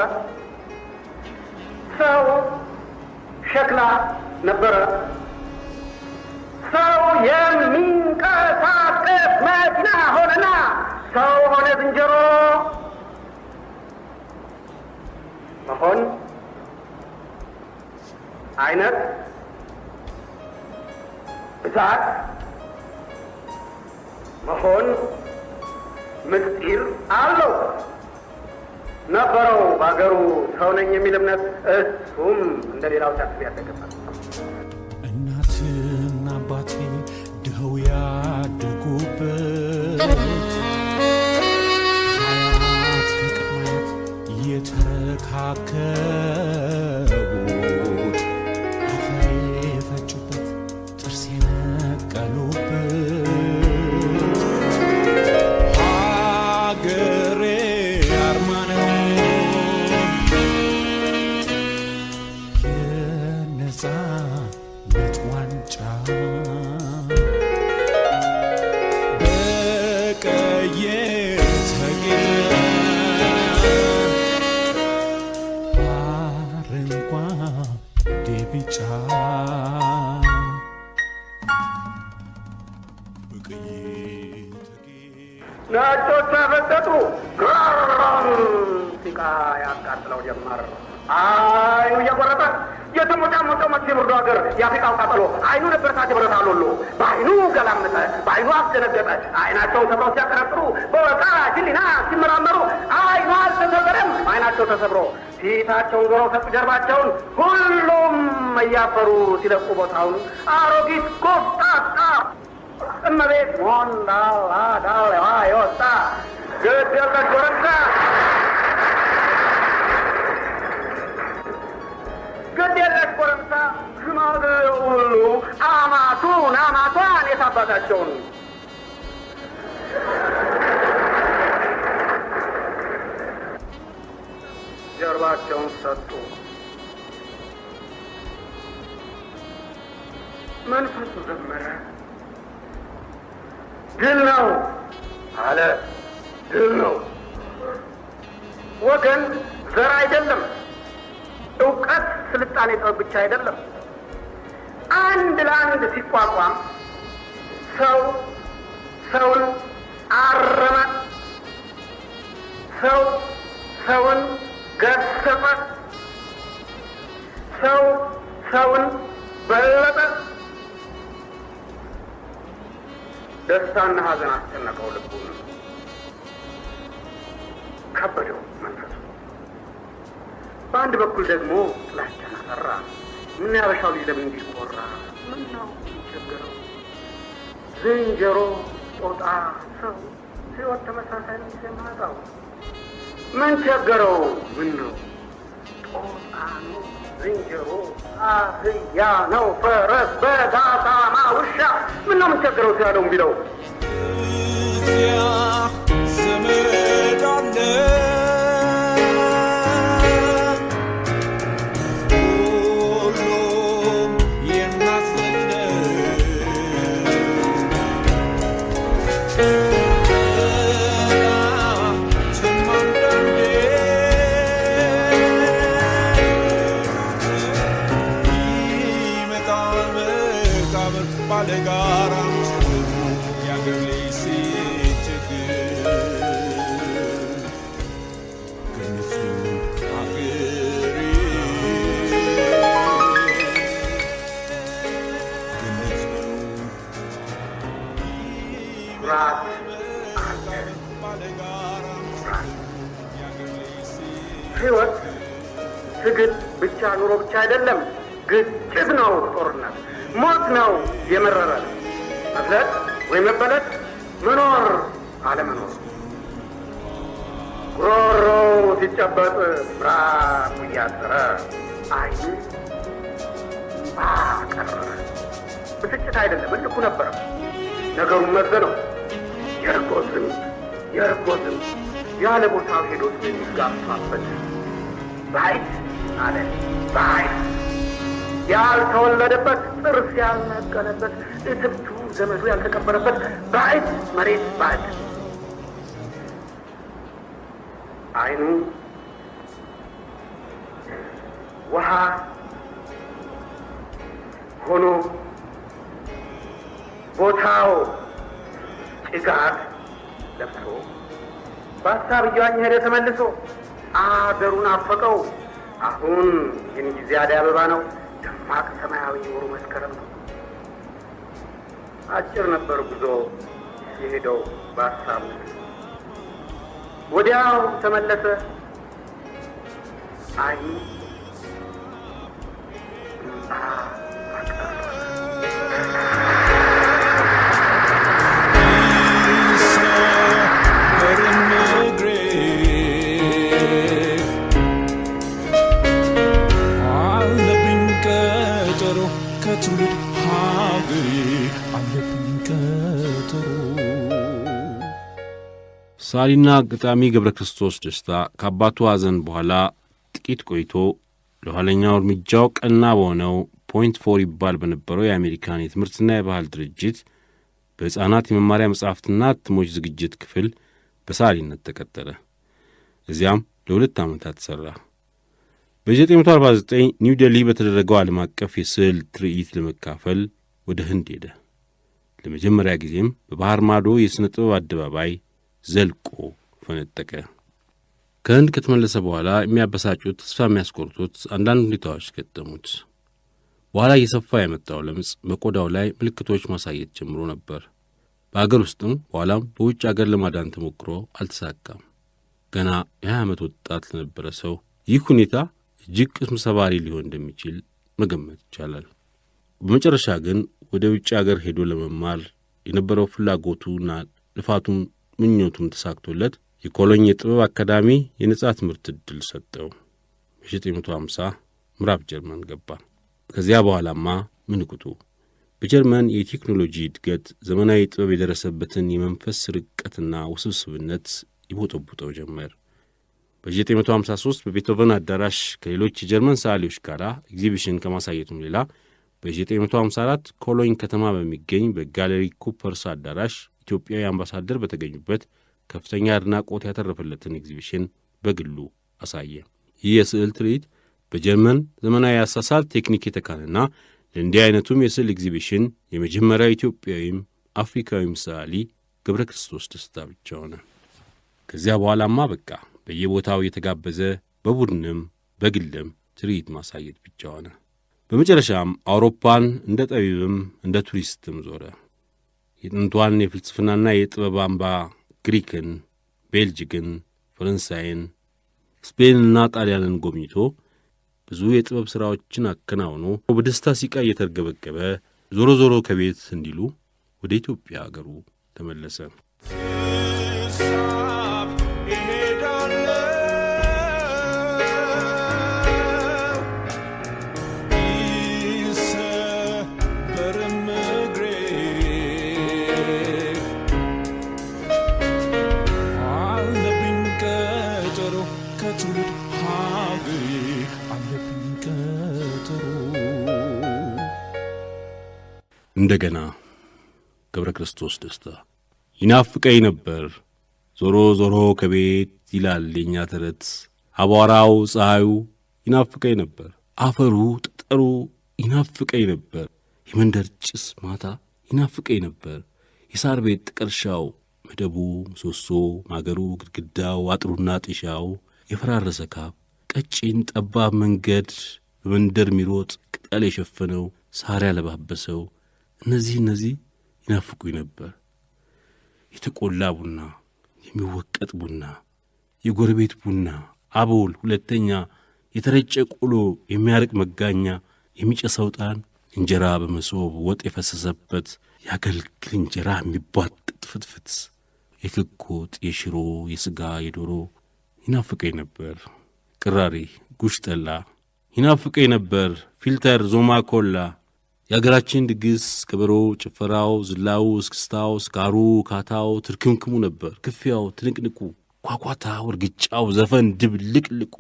ሰው ሸክላ ነበረ፣ ሰው የሚንቀሳቀስ መኪና ሆነና ሰው ሆነ ዝንጀሮ። መሆን አይነት ብዛት መሆን ምስጢር አለው ነበረው በአገሩ ሰው ነኝ የሚል እምነት። እሱም እንደ ሌላው ሲያስብ ያደገበት እናትና አባቴ ድኸው ያደጉበት አያት ከቅድማያት የተረካከቡት አፈር የፈጩበት ጥርስ የነቀሉበት ሀገሬ አርማ ነው የነፃነት ዋንጫ በቀይ ተጌጠ አረንጓዴ ቢጫ ነጮች አፈጠጡ። ግራም ሲቃ ያቃጥለው ጀመር። አይኑ እየቆረጠ የተሞጫሞጨው መቼ ብርዶ ሀገር የአፍሪካው ቃጠሎ አይኑ ነበር ሳት ብረት አሎሎ በአይኑ ገላመጠ፣ በአይኑ አስደነገጠ። አይናቸውን ሰብረው ሲያቀረቅሩ በወጣ ጅሊና ሲመራመሩ አይኑ አልተሰበረም፣ አይናቸው ተሰብሮ ፊታቸውን ዞረው ሰጡ ጀርባቸውን። ሁሉም እያፈሩ ሲለቁ ቦታውን አሮጊት ኮፍጣጣ እመቤት ሞንዳ ዳሌዋ የወጣ ገደልከች ጎረምሳ ገደለች ጎረምሳ። ሽማግሌው ሁሉ አማቱን አማቷን የታባታቸውን ጀርባቸውን ሰጡ። መንፈሱ ዘመረ። ድል ነው አለ ድል ነው። ወገን ዘር አይደለም፣ ዕውቀት፣ ስልጣኔ፣ ጥበብ ብቻ አይደለም። አንድ ለአንድ ሲቋቋም ሰው ሰውን አረመ፣ ሰው ሰውን ገሰጸ፣ ሰው ሰውን በለጠ። ደስታና ሐዘን አስጨነቀው ልቡን፣ ከበደው መንፈሱ። በአንድ በኩል ደግሞ ጥላቻን አፈራ። ምን ያበሻው ልጅ ለምን እንዲቆራ? ምን ነው ቸገረው? ዝንጀሮ፣ ጦጣ፣ ሰው ሕይወት ተመሳሳይ ነው የማጣው። ምን ቸገረው? ምን ነው ጦጣ ነው፣ ዝንጀሮ፣ አህያ ነው፣ ፈረስ፣ በግ፣ አሳማ፣ ውሻ። ምን ነው ምን ቸገረው ሲያለው ቢለው እዚያ ዘመድ አለ ሁሉም የናስለ ትማንዳንዴ ይመጣል መቃብር ባለጋራ ያገር ልጅ ሲቸግር ከነሱ አገሬ ከነሱ ራት ባለጋራ ያገር ልጅ ሕይወት ትግል ብቻ ኑሮ ብቻ አይደለም። ግጭት ነው፣ ጦርነት፣ ሞት ነው የመረረ መብለጥ ወይ መበለት፣ መኖር አለመኖር። ጉሮሮ ሲጨበጥ ምራቁ እያጠረ ዓይኑ ባቀረ። ብስጭት አይደለም፣ እልኩ ነበረ። ነገሩን መዘነው። የእርጎ ዝንብ ያለ ቦታው ሄዶ የሚጋፋበት ባይት አለ ባይት ያልተወለደበት፣ ጥርስ ያልነቀለበት፣ እትብቱ ዘመዱ ያልተቀበረበት ባዕድ መሬት ባዕድ። ዓይኑ ውሃ ሆኖ ቦታው ጭጋግ ለብሶ በሀሳብ እየዋኘ ሄደ ተመልሶ። አገሩን አፈቀው። አሁን ይህን ጊዜ አደይ አበባ ነው። ደማቅ ሰማያዊ ወሩ መስከረም ነው። አጭር ነበር ጉዞ የሄደው በሀሳቡ። ወዲያው ተመለሰ። ዓይኑ እምባ ከትውልድ ሀገሬ አለብኝ ቀጠሮ። ሳሊና ገጣሚ ገብረ ክርስቶስ ደስታ ከአባቱ ሐዘን በኋላ ጥቂት ቆይቶ ለኋለኛው እርምጃው ቀና በሆነው ፖይንት ፎር ይባል በነበረው የአሜሪካን የትምህርትና የባህል ድርጅት በሕፃናት የመማሪያ መጻሕፍትና እትሞች ዝግጅት ክፍል በሳሊነት ተቀጠረ። እዚያም ለ2 ዓመታት ሠራ። በ1949 ኒው ዴልሂ በተደረገው ዓለም አቀፍ የስዕል ትርኢት ለመካፈል ወደ ህንድ ሄደ። ለመጀመሪያ ጊዜም በባህር ማዶ የሥነ ጥበብ አደባባይ ዘልቆ ፈነጠቀ። ከህንድ ከተመለሰ በኋላ የሚያበሳጩት፣ ተስፋ የሚያስቆርጡት አንዳንድ ሁኔታዎች ገጠሙት። በኋላ እየሰፋ የመጣው ለምጽ በቆዳው ላይ ምልክቶች ማሳየት ጀምሮ ነበር። በአገር ውስጥም በኋላም በውጭ አገር ለማዳን ተሞክሮ አልተሳካም። ገና የ20 ዓመት ወጣት ለነበረ ሰው ይህ ሁኔታ እጅግ ቅስም ሰባሪ ሊሆን እንደሚችል መገመት ይቻላል። በመጨረሻ ግን ወደ ውጭ አገር ሄዶ ለመማር የነበረው ፍላጎቱና ልፋቱም ምኞቱም ተሳክቶለት የኮሎኝ የጥበብ አካዳሚ የነጻ ትምህርት ዕድል ሰጠው። በ1950 ምዕራብ ጀርመን ገባ። ከዚያ በኋላማ ምን ቁጡ! በጀርመን የቴክኖሎጂ እድገት ዘመናዊ ጥበብ የደረሰበትን የመንፈስ ርቀትና ውስብስብነት ይቦጠቡጠው ጀመር። በ1953 በቤቶቨን አዳራሽ ከሌሎች የጀርመን ሰዓሊዎች ጋር ኤግዚቢሽን ከማሳየቱም ሌላ በ1954 ኮሎኝ ከተማ በሚገኝ በጋለሪ ኩፐርስ አዳራሽ ኢትዮጵያዊ አምባሳደር በተገኙበት ከፍተኛ አድናቆት ያተረፈለትን ኤግዚቢሽን በግሉ አሳየ። ይህ የስዕል ትርኢት በጀርመን ዘመናዊ አሳሳል ቴክኒክ የተካነና ለእንዲህ አይነቱም የስዕል ኤግዚቢሽን የመጀመሪያው ኢትዮጵያዊም አፍሪካዊም ሰዓሊ ገብረ ክርስቶስ ደስታ ብቻ ሆነ። ከዚያ በኋላማ በቃ በየቦታው የተጋበዘ በቡድንም በግልም ትርኢት ማሳየት ብቻ ሆነ። በመጨረሻም አውሮፓን እንደ ጠቢብም እንደ ቱሪስትም ዞረ። የጥንቷን የፍልስፍናና የጥበብ አምባ ግሪክን፣ ቤልጅግን፣ ፈረንሳይን፣ ስፔንና ጣሊያንን ጎብኝቶ ብዙ የጥበብ ሥራዎችን አከናውኖ በደስታ ሲቃ እየተርገበገበ ዞሮ ዞሮ ከቤት እንዲሉ ወደ ኢትዮጵያ አገሩ ተመለሰ። እንደገና ገብረ ክርስቶስ ደስታ ይናፍቀኝ ነበር ዞሮ ዞሮ ከቤት ይላል የኛ ተረት። አቧራው ፀሐዩ ይናፍቀኝ ነበር፣ አፈሩ ጠጠሩ ይናፍቀኝ ነበር፣ የመንደር ጭስ ማታ ይናፍቀኝ ነበር፣ የሳር ቤት ጥቀርሻው መደቡ ምሰሶ ማገሩ ግድግዳው አጥሩና ጢሻው የፈራረሰ ካብ ቀጭን ጠባብ መንገድ በመንደር ሚሮጥ ቅጠል የሸፈነው ሳር ያለባበሰው እነዚህ ይናፍቁኝ ነበር። የተቆላ ቡና፣ የሚወቀጥ ቡና፣ የጎረቤት ቡና፣ አቦል ሁለተኛ፣ የተረጨ ቆሎ፣ የሚያርቅ መጋኛ፣ የሚጨሰው ጣን፣ እንጀራ በመሶብ ወጥ የፈሰሰበት ያገልግል እንጀራ የሚቧጥጥ ፍትፍት፣ የክክ ወጥ፣ የሽሮ፣ የሥጋ፣ የዶሮ ይናፍቀኝ ነበር። ቅራሪ፣ ጉሽ ጠላ ይናፍቀኝ ነበር። ፊልተር፣ ዞማ ኮላ፣ የአገራችን ድግስ፣ ከበሮ፣ ጭፈራው፣ ዝላው፣ እስክስታው፣ ስካሩ፣ ካታው ትርክምክሙ ነበር። ክፊያው፣ ትንቅንቁ፣ ኳኳታው፣ እርግጫው፣ ዘፈን ድብልቅልቁ፣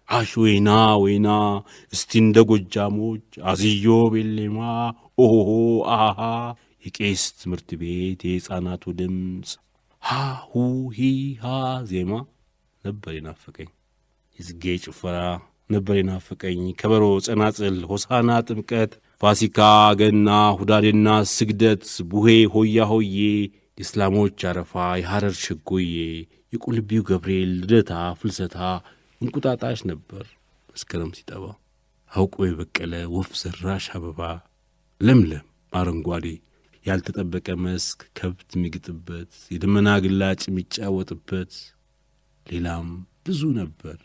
አሽ ወይና ወይና፣ እስቲ እንደ ጎጃሞች አዝዮ ቤሌማ፣ ኦሆሆ አሃ፣ የቄስ ትምህርት ቤት የሕፃናቱ ድምፅ፣ ሃሁ ሂ ሃ ዜማ ነበር የናፈቀኝ። የጽጌ ጭፈራ ነበር የናፈቀኝ። ከበሮ፣ ጸናጽል፣ ሆሳና፣ ጥምቀት፣ ፋሲካ፣ ገና፣ ሁዳዴና ስግደት፣ ቡሄ፣ ሆያ ሆዬ፣ የእስላሞች አረፋ፣ የሐረር ሸጎዬ፣ የቁልቢው ገብርኤል፣ ልደታ፣ ፍልሰታ፣ እንቁጣጣሽ ነበር መስከረም ሲጠባ። አውቆ የበቀለ ወፍ ዘራሽ አበባ፣ ለምለም አረንጓዴ፣ ያልተጠበቀ መስክ ከብት የሚግጥበት፣ የደመና ግላጭ የሚጫወጥበት፣ ሌላም ብዙ ነበር።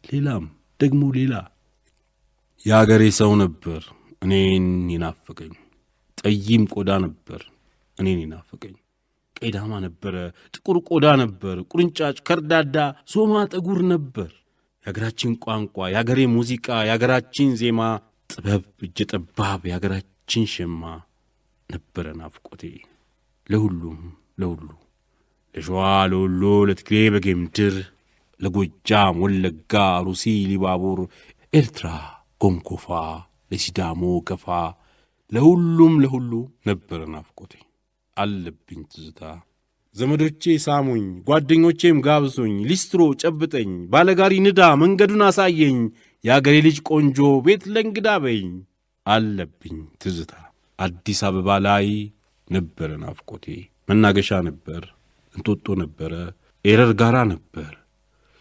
ሌላም ደግሞ ሌላ የአገሬ ሰው ነበር እኔን ይናፍቀኝ። ጠይም ቆዳ ነበር እኔን ይናፍቀኝ። ቀይ ዳማ ነበረ፣ ጥቁር ቆዳ ነበር፣ ቁርንጫጭ፣ ከርዳዳ፣ ሶማ ጠጉር ነበር። የአገራችን ቋንቋ፣ የአገሬ ሙዚቃ፣ የአገራችን ዜማ፣ ጥበብ እጀ ጠባብ የአገራችን ሸማ ነበረ ናፍቆቴ። ለሁሉም ለሁሉ ለሸዋ፣ ለወሎ፣ ለትግሬ በጌምድር፣ ለጎጃም፣ ወለጋ፣ ሩሲ፣ ሊባቡር፣ ኤርትራ፣ ጎንኮፋ፣ ለሲዳሞ ከፋ፣ ለሁሉም ለሁሉ ነበረ ናፍቆቴ። አለብኝ ትዝታ። ዘመዶቼ ሳሙኝ፣ ጓደኞቼም ጋብዙኝ፣ ሊስትሮ ጨብጠኝ፣ ባለጋሪ ንዳ መንገዱን አሳየኝ፣ የአገሬ ልጅ ቆንጆ ቤት ለእንግዳ በኝ። አለብኝ ትዝታ። አዲስ አበባ ላይ ነበረ ናፍቆቴ። መናገሻ ነበር፣ እንጦጦ ነበረ፣ ኤረር ጋራ ነበር፣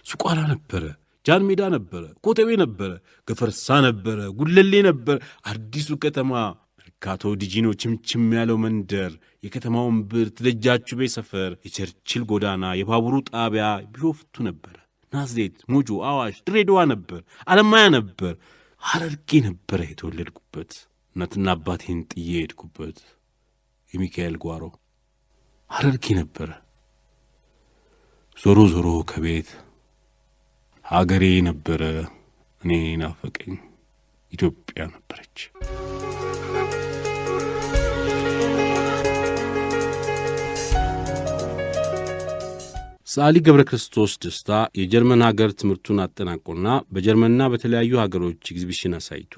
ሱቋላ ነበረ፣ ጃን ሜዳ ነበረ፣ ኮተቤ ነበረ፣ ገፈርሳ ነበረ፣ ጉለሌ ነበረ፣ አዲሱ ከተማ፣ መርካቶ፣ ዲጂኖ፣ ችምችም ያለው መንደር፣ የከተማውን ብርት፣ ደጃችሁ ቤት ሰፈር፣ የቸርችል ጎዳና፣ የባቡሩ ጣቢያ፣ ቢሾፍቱ ነበረ፣ ናዝሬት፣ ሞጆ፣ አዋሽ፣ ድሬዳዋ ነበር፣ አለማያ ነበር፣ ሐረርጌ ነበረ የተወለድኩበት፣ እናትና አባቴን ጥዬ ሄድኩበት፣ የሚካኤል ጓሮ ሐረርጌ ነበረ። ዞሮ ዞሮ ከቤት አገሬ ነበረ እኔ ናፈቀኝ። ኢትዮጵያ ነበረች። ሰዓሊ ገብረ ክርስቶስ ደስታ የጀርመን ሀገር ትምህርቱን አጠናቆና በጀርመንና በተለያዩ ሀገሮች ኤግዚቢሽን አሳይቶ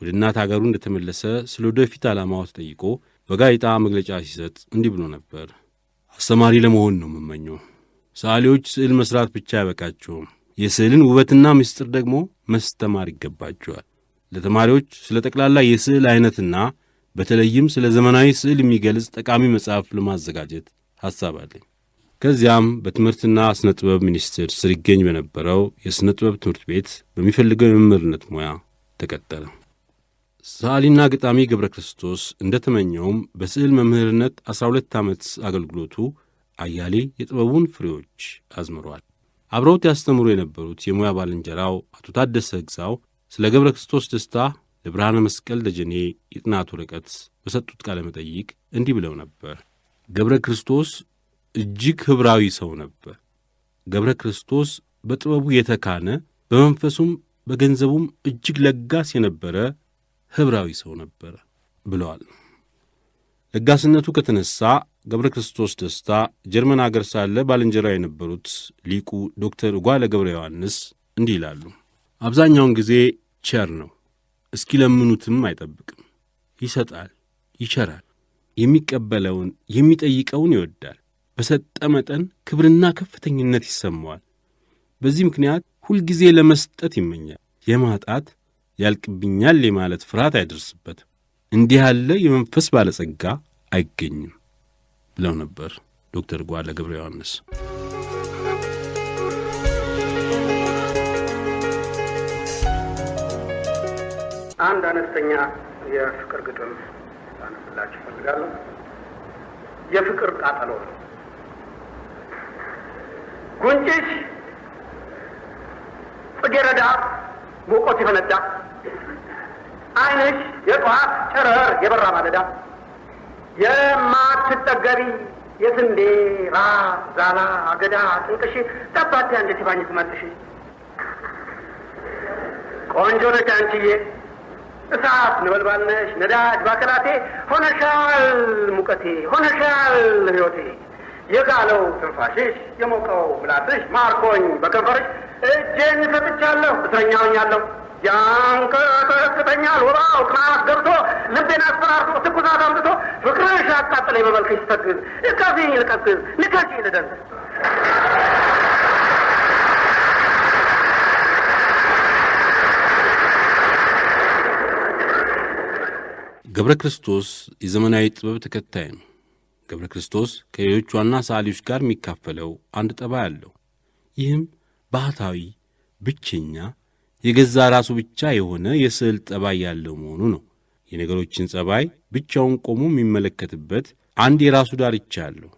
ወደ እናት ሀገሩ እንደተመለሰ ስለ ወደፊት ዓላማው ተጠይቆ በጋዜጣ መግለጫ ሲሰጥ እንዲህ ብሎ ነበር። አስተማሪ ለመሆን ነው የምመኘው። ሰዓሊዎች ስዕል መስራት ብቻ አይበቃቸውም። የስዕልን ውበትና ምስጢር ደግሞ ማስተማር ይገባቸዋል። ለተማሪዎች ስለ ጠቅላላ የስዕል አይነትና በተለይም ስለ ዘመናዊ ስዕል የሚገልጽ ጠቃሚ መጽሐፍ ለማዘጋጀት ሐሳብ አለኝ። ከዚያም በትምህርትና ስነ ጥበብ ሚኒስቴር ስር ይገኝ በነበረው የስነ ጥበብ ትምህርት ቤት በሚፈልገው የመምህርነት ሙያ ተቀጠረ። ሰዓሊና ገጣሚ ገብረ ክርስቶስ እንደተመኘውም በስዕል መምህርነት 12 ዓመት አገልግሎቱ አያሌ የጥበቡን ፍሬዎች አዝምሯል። አብረውት ያስተምሩ የነበሩት የሙያ ባልንጀራው አቶ ታደሰ ግዛው ስለ ገብረ ክርስቶስ ደስታ ለብርሃነ መስቀል ደጀኔ የጥናት ወረቀት በሰጡት ቃለ መጠይቅ እንዲህ ብለው ነበር። ገብረ ክርስቶስ እጅግ ኅብራዊ ሰው ነበር። ገብረ ክርስቶስ በጥበቡ የተካነ በመንፈሱም በገንዘቡም እጅግ ለጋስ የነበረ ኅብራዊ ሰው ነበር ብለዋል። ለጋስነቱ ከተነሳ ገብረ ክርስቶስ ደስታ ጀርመን አገር ሳለ ባልንጀራ የነበሩት ሊቁ ዶክተር ጓለ ገብረ ዮሐንስ እንዲህ ይላሉ። አብዛኛውን ጊዜ ቸር ነው። እስኪ ለምኑትም አይጠብቅም። ይሰጣል፣ ይቸራል። የሚቀበለውን የሚጠይቀውን ይወዳል። በሰጠ መጠን ክብርና ከፍተኝነት ይሰማዋል። በዚህ ምክንያት ሁልጊዜ ለመስጠት ይመኛል። የማጣት ያልቅብኛል የማለት ፍርሃት አይደርስበትም። እንዲህ ያለ የመንፈስ ባለጸጋ አይገኝም ብለው ነበር ዶክተር ጓለ ገብረ ዮሐንስ። አንድ አነስተኛ የፍቅር ግጥም አነብላችሁ እፈልጋለሁ። የፍቅር ቃጠሎ ነው። ጉንጭሽ ጽጌረዳ ሞቆት የፈነዳ፣ ዓይንሽ የጠዋት ጨረር የበራ ማለዳ፣ የማትጠገቢ የስንዴ ራስ ዛላ አገዳ ጥንቅሽ ጠባቴ አንጀት ባኝ ትመልሽ። ቆንጆ ነሽ አንቺዬ እሳት ነበልባል ነሽ ነዳጅ ባከላቴ፣ ሆነሻል ሙቀቴ ሆነሻል ሕይወቴ። የጋለው ትንፋሽሽ የሞቀው ብላትሽ ማርኮኝ በከንፈርሽ እጄን ሰጥቻለሁ እስረኛ ሆኛለሁ። ያንቀጠቅጠኛል ወባው ከአፍ ገብቶ ልቤን አስፈራርቶ ትኩሳት አምጥቶ ፍቅርሽ አቃጥለኝ በመልክሽ ስተግዝ እቀፊኝ ልቀዝቅዝ ንከሺኝ ልደንዝዝ። ገብረ ክርስቶስ የዘመናዊ ጥበብ ተከታይ ነው። ገብረ ክርስቶስ ከሌሎች ዋና ሰዓሊዎች ጋር የሚካፈለው አንድ ጠባይ አለው። ይህም ባህታዊ፣ ብቸኛ፣ የገዛ ራሱ ብቻ የሆነ የስዕል ጠባይ ያለው መሆኑ ነው። የነገሮችን ጸባይ ብቻውን ቆሞ የሚመለከትበት አንድ የራሱ ዳርቻ አለው።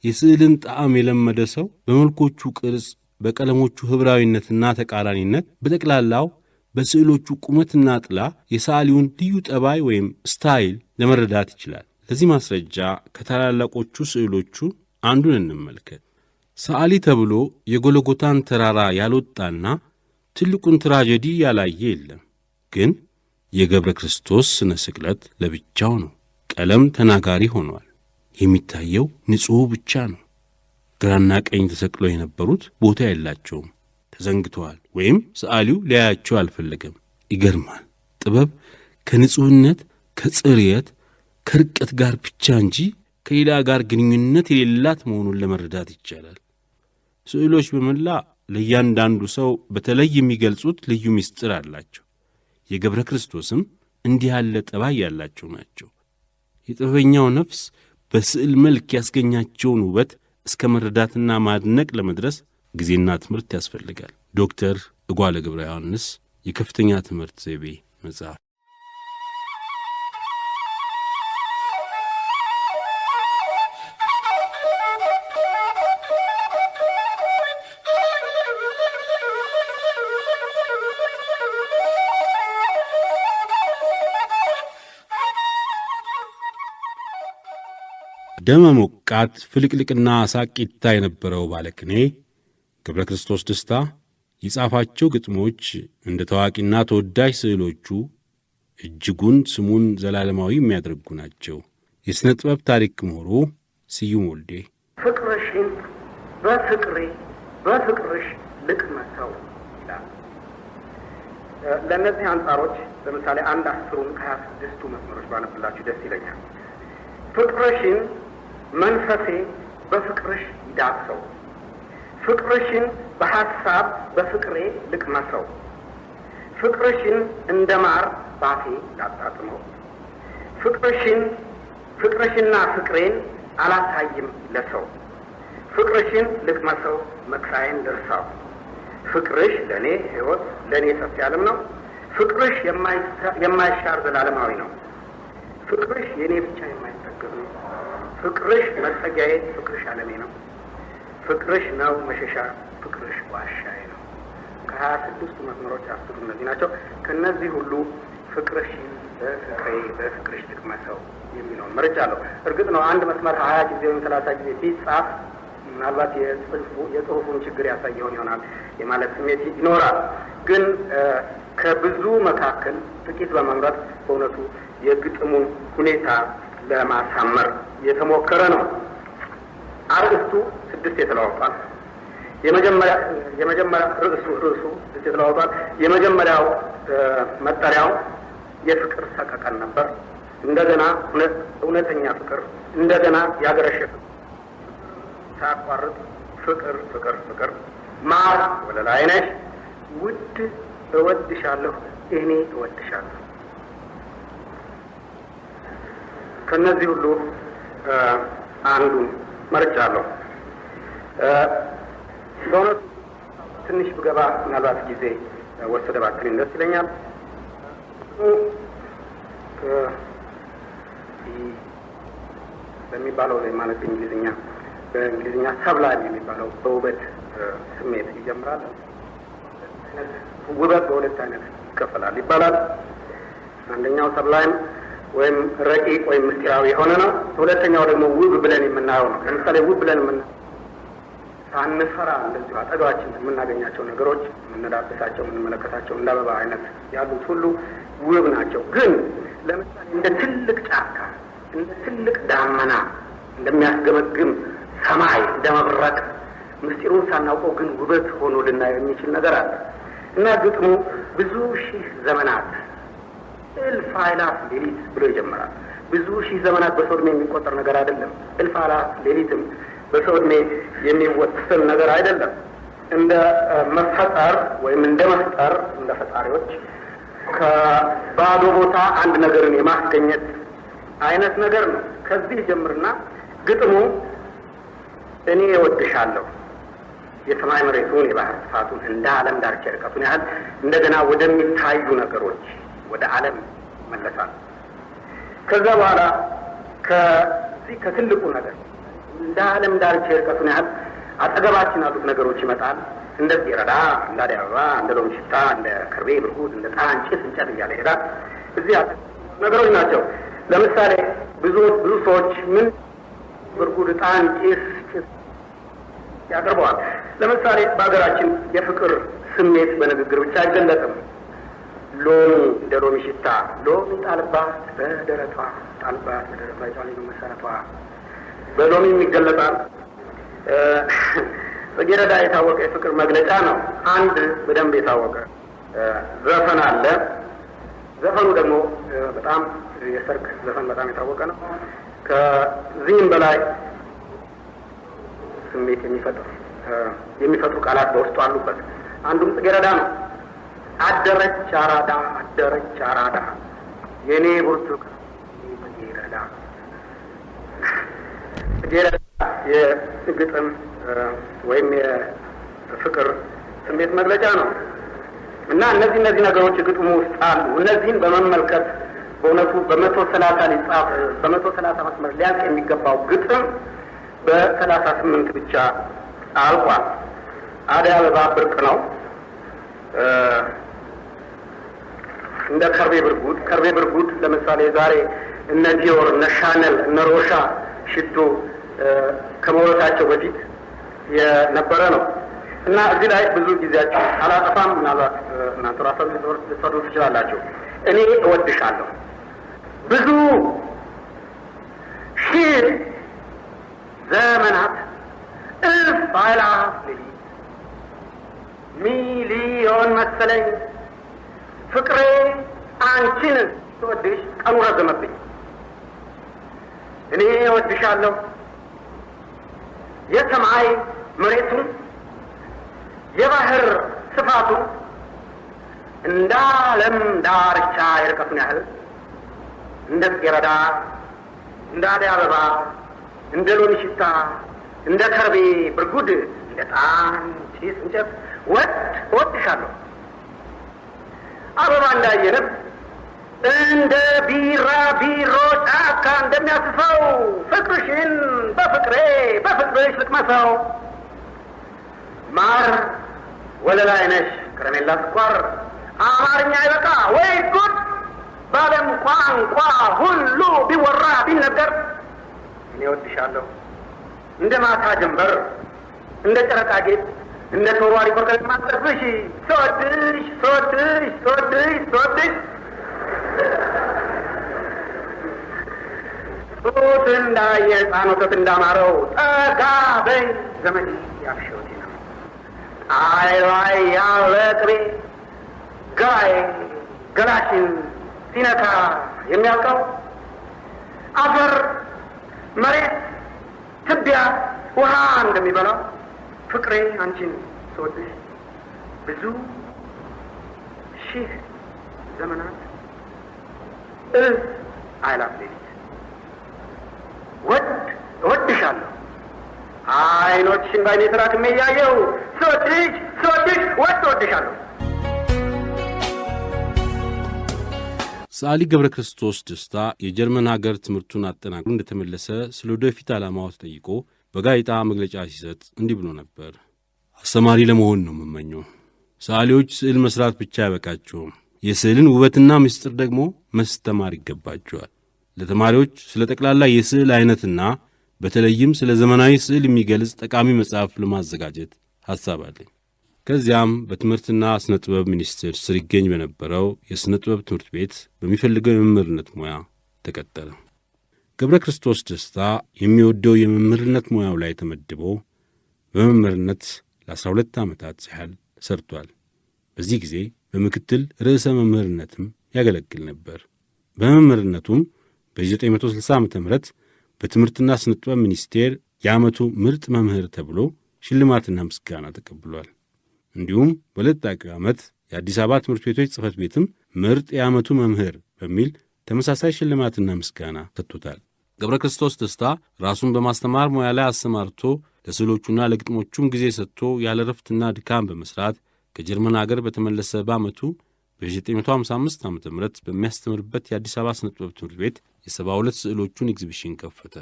የስዕልን ጣዕም የለመደ ሰው በመልኮቹ ቅርጽ፣ በቀለሞቹ ኅብራዊነትና ተቃራኒነት፣ በጠቅላላው በስዕሎቹ ቁመትና ጥላ የሰዓሊውን ልዩ ጠባይ ወይም ስታይል ለመረዳት ይችላል። ለዚህ ማስረጃ ከታላላቆቹ ስዕሎቹ አንዱን እንመልከት። ሰዓሊ ተብሎ የጎለጎታን ተራራ ያልወጣና ትልቁን ትራጀዲ ያላየ የለም። ግን የገብረ ክርስቶስ ስነ ስቅለት ለብቻው ነው። ቀለም ተናጋሪ ሆኗል። የሚታየው ንጹሕ ብቻ ነው። ግራና ቀኝ ተሰቅለው የነበሩት ቦታ የላቸውም፣ ተዘንግተዋል፣ ወይም ሰዓሊው ሊያያቸው አልፈለገም። ይገርማል። ጥበብ ከንጹሕነት፣ ከጽርየት፣ ከርቀት ጋር ብቻ እንጂ ከሌላ ጋር ግንኙነት የሌላት መሆኑን ለመረዳት ይቻላል። ስዕሎች በመላ ለእያንዳንዱ ሰው በተለይ የሚገልጹት ልዩ ምስጢር አላቸው። የገብረ ክርስቶስም እንዲህ ያለ ጠባይ ያላቸው ናቸው። የጥበበኛው ነፍስ በስዕል መልክ ያስገኛቸውን ውበት እስከ መረዳትና ማድነቅ ለመድረስ ጊዜና ትምህርት ያስፈልጋል። ዶክተር ጓለ ገብረ ዮሐንስ የከፍተኛ ትምህርት ዘይቤ መጽሐፍ። ደመ ሞቃት ፍልቅልቅና ሳቂታ የነበረው ባለቅኔ ገብረ ክርስቶስ ደስታ የጻፋቸው ግጥሞች እንደ ታዋቂና ተወዳጅ ስዕሎቹ እጅጉን ስሙን ዘላለማዊ የሚያደርጉ ናቸው። የሥነ ጥበብ ታሪክ ምሁሩ ስዩም ወልዴ ፍቅርሽን በፍቅሬ በፍቅርሽ ልቅመሰው ይላል። ለእነዚህ አንጻሮች ለምሳሌ 1/10 ከ26ቱ መስመሮች ባነብላችሁ ደስ ይለኛል። ፍቅርሽን መንፈሴ በፍቅርሽ ይዳብሰው፣ ፍቅርሽን በሐሳብ በፍቅሬ ልቅመሰው፣ ፍቅርሽን እንደ ማር ባፌ ላጣጥመው፣ ፍቅርሽና ፍቅሬን አላሳይም ለሰው፣ ፍቅርሽን ልቅመሰው መክራዬን ልርሳው፣ ፍቅርሽ ለእኔ ሕይወት ለእኔ ሰፊ ዓለም ነው፣ ፍቅርሽ የማይሻር ዘላለማዊ ነው፣ ፍቅርሽ የእኔ ብቻ የማይጠገብ ነው፣ ፍቅርሽ መጠጊያዬ፣ ፍቅርሽ ዓለሜ ነው፣ ፍቅርሽ ነው መሸሻ፣ ፍቅርሽ ዋሻዬ ነው። ከ26 መስመሮች 10 እነዚህ ናቸው። ከነዚህ ሁሉ ፍቅርሽን በፍቅርሽ ልቅመሰው የሚለውን መርጫለሁ። እርግጥ ነው አንድ መስመር 20 ጊዜ ወይም 30 ጊዜ ሲጻፍ ምናልባት የጽሁፉን ችግር ያሳየውን ይሆናል የማለት ስሜት ይኖራል። ግን ከብዙ መካከል ጥቂት በመምረጥ በእውነቱ የግጥሙን ሁኔታ ለማሳመር የተሞከረ ነው። አርእስቱ 6 የተለዋውጧል። የመጀመሪያ ርዕሱ 6 የተለዋውጧል። የመጀመሪያው መጠሪያው የፍቅር ሰቀቀን ነበር። እንደገና እውነተኛ ፍቅር፣ እንደገና ያገረሸ ሳያቋርጥ ፍቅር ፍቅር ፍቅር፣ ማር ወለላይ ነሽ፣ ውድ እወድሻለሁ፣ እኔ እወድሻለሁ። ከነዚህ ሁሉ አንዱን መርጫለሁ። በእውነቱ ትንሽ ብገባ ምናልባት ጊዜ ወሰደ ባክል ደስ ይለኛል። በሚባለው ማለት በእንግሊዝኛ ሰብላይም የሚባለው በውበት ስሜት ይጀምራል። ውበት በሁለት አይነት ይከፈላል ይባላል። አንደኛው ሰብላይም ወይም ረቂቅ ወይም ምስጢራዊ የሆነ ነው። ሁለተኛው ደግሞ ውብ ብለን የምናየው ነው። ለምሳሌ ውብ ብለን ሳንፈራ እንደዚሁ አጠገባችን የምናገኛቸው ነገሮች፣ የምንዳብሳቸው፣ የምንመለከታቸው እንደ አበባ አይነት ያሉት ሁሉ ውብ ናቸው። ግን ለምሳሌ እንደ ትልቅ ጫካ፣ እንደ ትልቅ ዳመና፣ እንደሚያስገመግም ሰማይ፣ እንደ መብረቅ ምስጢሩን ሳናውቀው ግን ውበት ሆኖ ልናየው የሚችል ነገር አለ እና ግጥሙ ብዙ ሺህ ዘመናት እልፍ አእላፍ ሌሊት ብሎ ይጀምራል። ብዙ ሺህ ዘመናት በሰው ዕድሜ የሚቆጠር ነገር አይደለም። እልፍ አእላፍ ሌሊትም በሰው ዕድሜ የሚወሰን ነገር አይደለም። እንደ መፈጠር ወይም እንደ መፍጠር እንደ ፈጣሪዎች ከባዶ ቦታ አንድ ነገርን የማስገኘት አይነት ነገር ነው። ከዚህ ጀምርና ግጥሙ እኔ እወድሻለሁ የሰማይ መሬቱን የባህር ስፋቱን እንደ ዓለም ዳርቻ ርቀቱን ያህል እንደገና ወደሚታዩ ነገሮች ወደ ዓለም መለሳል። ከዛ በኋላ ከዚህ ከትልቁ ነገር እንደ ዓለም ዳርቻ ርቀቱን ያህል አጠገባችን ያሉት ነገሮች ይመጣል። እንደ ጽጌረዳ፣ እንደ አደይ አበባ፣ እንደ ሎሚ ሽታ፣ እንደ ከርቤ ብርጉድ፣ እንደ ጣን ጭስ እንጨት እያለ ይሄዳል። እዚህ ነገሮች ናቸው። ለምሳሌ ብዙ ሰዎች ምን ብርጉድ፣ ጣን፣ ጭስ ያቀርበዋል። ለምሳሌ በሀገራችን የፍቅር ስሜት በንግግር ብቻ አይገለጥም። ሎሚ እንደ ሎሚ ሽታ፣ ሎሚ ጣልባት በደረቷ፣ ጣልባት በደረቷ የጫሌ መሰረቷ በሎሚ ይገለጣል። ጽጌረዳ የታወቀ የፍቅር መግለጫ ነው። አንድ በደንብ የታወቀ ዘፈን አለ። ዘፈኑ ደግሞ በጣም የሰርግ ዘፈን በጣም የታወቀ ነው። ከዚህም በላይ ስሜት የሚፈጥሩ ቃላት በውስጡ አሉበት። አንዱም ጽጌረዳ ነው። አደረች አራዳ፣ አደረች አራዳ የኔ ብርቱካን ጽጌረዳ። ጽጌረዳ የግጥም ወይም የፍቅር ስሜት መግለጫ ነው እና እነዚህ ነገሮች ግጥሙ ውስጥ አሉ። እነዚህን በመመልከት በእውነቱ 130 መስመር ሊያልቅ የሚገባው ግጥም በ38 ብቻ አልቋል። አደይ አበባ ብርቅ ነው። እንደ ከርቤ ብርጉድ ለምሳሌ ዛሬ እነ ዲዮር፣ እነ ሻነል፣ እነ ሮሻ ሽቶ ከመውረታቸው በፊት የነበረ ነው እና እዚህ ላይ ብዙ ጊዜያችሁ አላጠፋም። ምናልባት እናንተ ራሳችሁ ልትፈርዱ ትችላላችሁ። እኔ እወድሻለሁ ብዙ ሺህ ዘመናት እልፍ አእላፍ ሌሊት ሚሊዮን መሰለኝ ፍቅሬ አንቺን ስወድሽ ቀኑ ረዘመብኝ። እኔ እወድሻለሁ የሰማይ መሬቱን የባህር ስፋቱ እንደ ዓለም ዳርቻ የርቀቱን ያህል እንደ ጽጌረዳ፣ እንደ አደይ አበባ፣ እንደ ሎሚ ሽታ፣ እንደ ከርቤ ብርጉድ፣ እንደ ጣን ጭስ እንጨት እወድሻለሁ። አበባ እንዳየንብ እንደ ቢራቢሮ ጫካ እንደሚያስሰው ፍቅርሽን በፍቅርሽ ልቅመሰው። ማር ወለላይ ነሽ ከረሜላ ስኳር አማርኛ አይበቃ ወይ ጉድ! በዓለም ቋንቋ ሁሉ ቢወራ ቢነገር እኔ እወድሻለሁ እንደ ማታ ጀንበር፣ እንደ ጨረቃ ጌጥ፣ እንደ ተወርዋሪ ኮከብ ማጠፍሽ ስወድሽ ጡት እንዳየ ሕፃን ወተት እንዳማረው ጠጋ በይ ዘመን ያፍሸውቴ ነው። አይዋይ ያለ ቅቤ ገላሽን ሲነካ የሚያውቀው አፈር መሬት ትቢያ ውሃ እንደሚበላው ፍቅሬ አንቺን ስወድሽ ብዙ ሺህ ዘመናት አይላፍ ሌሊት እወድሻለሁ አይኖችሽን ባይኔ ተራክሜ እያየሁ ስወድሽ እወድሻለሁ። ሰዓሊ ገብረ ክርስቶስ ደስታ የጀርመን ሀገር ትምህርቱን አጠናቅሮ እንደተመለሰ ስለ ወደፊት ዓላማው ተጠይቆ በጋዜጣ መግለጫ ሲሰጥ እንዲህ ብሎ ነበር። አስተማሪ ለመሆን ነው የምመኘው። ሰዓሊዎች ስዕል መስራት ብቻ አይበቃቸውም። የስዕልን ውበትና ምስጢር ደግሞ ማስተማር ይገባቸዋል። ለተማሪዎች ስለ ጠቅላላ የስዕል አይነትና በተለይም ስለ ዘመናዊ ስዕል የሚገልጽ ጠቃሚ መጽሐፍ ለማዘጋጀት ሐሳብ አለኝ። ከዚያም በትምህርትና ስነ ጥበብ ሚኒስቴር ስር ይገኝ በነበረው የስነ ጥበብ ትምህርት ቤት በሚፈልገው የመምህርነት ሙያ ተቀጠለ። ገብረ ክርስቶስ ደስታ የሚወደው የመምህርነት ሙያው ላይ ተመድቦ በመምህርነት ለ12 ዓመታት ያህል ሰርቷል። በዚህ ጊዜ በምክትል ርዕሰ መምህርነትም ያገለግል ነበር። በመምህርነቱም በ1960 ዓ ም በትምህርትና ስነ ጥበብ ሚኒስቴር የዓመቱ ምርጥ መምህር ተብሎ ሽልማትና ምስጋና ተቀብሏል። እንዲሁም በለጣቂው ዓመት የአዲስ አበባ ትምህርት ቤቶች ጽሕፈት ቤትም ምርጥ የዓመቱ መምህር በሚል ተመሳሳይ ሽልማትና ምስጋና ሰጥቶታል። ገብረ ክርስቶስ ደስታ ራሱን በማስተማር ሙያ ላይ አሰማርቶ ለስዕሎቹና ለግጥሞቹም ጊዜ ሰጥቶ ያለ ረፍትና ድካም በመሥራት ከጀርመን አገር በተመለሰ በዓመቱ በ1955 ዓ ም በሚያስተምርበት የአዲስ አበባ ስነ ጥበብ ትምህርት ቤት የ72 ስዕሎቹን ኤግዚቢሽን ከፈተ።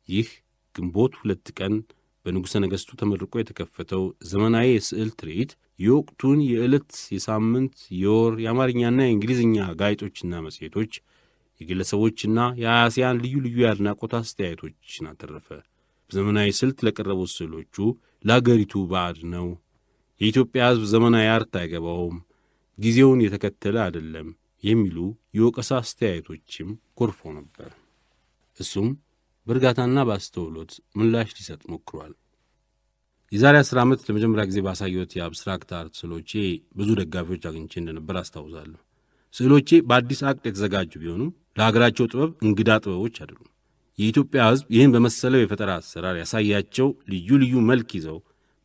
ይህ ግንቦት 2 ቀን በንጉሠ ነገሥቱ ተመርቆ የተከፈተው ዘመናዊ የስዕል ትርኢት የወቅቱን የዕለት፣ የሳምንት፣ የወር፣ የአማርኛና የእንግሊዝኛ ጋዜጦችና መጽሔቶች የግለሰቦችና የአያሲያን ልዩ ልዩ የአድናቆት አስተያየቶችን አተረፈ። በዘመናዊ ስልት ለቀረቡት ስዕሎቹ ለአገሪቱ ባዕድ ነው፣ የኢትዮጵያ ሕዝብ ዘመናዊ አርት አይገባውም፣ ጊዜውን የተከተለ አይደለም የሚሉ የወቀሳ አስተያየቶችም ጎርፎ ነበር። እሱም በእርጋታና በአስተውሎት ምላሽ ሊሰጥ ሞክሯል። የዛሬ 10 ዓመት ለመጀመሪያ ጊዜ ባሳየሁት የአብስትራክት አርት ስዕሎቼ ብዙ ደጋፊዎች አግኝቼ እንደነበር አስታውሳለሁ። ስዕሎቼ በአዲስ አቅድ የተዘጋጁ ቢሆኑም ለሀገራቸው ጥበብ እንግዳ ጥበቦች አይደሉም። የኢትዮጵያ ሕዝብ ይህን በመሰለው የፈጠራ አሰራር ያሳያቸው ልዩ ልዩ መልክ ይዘው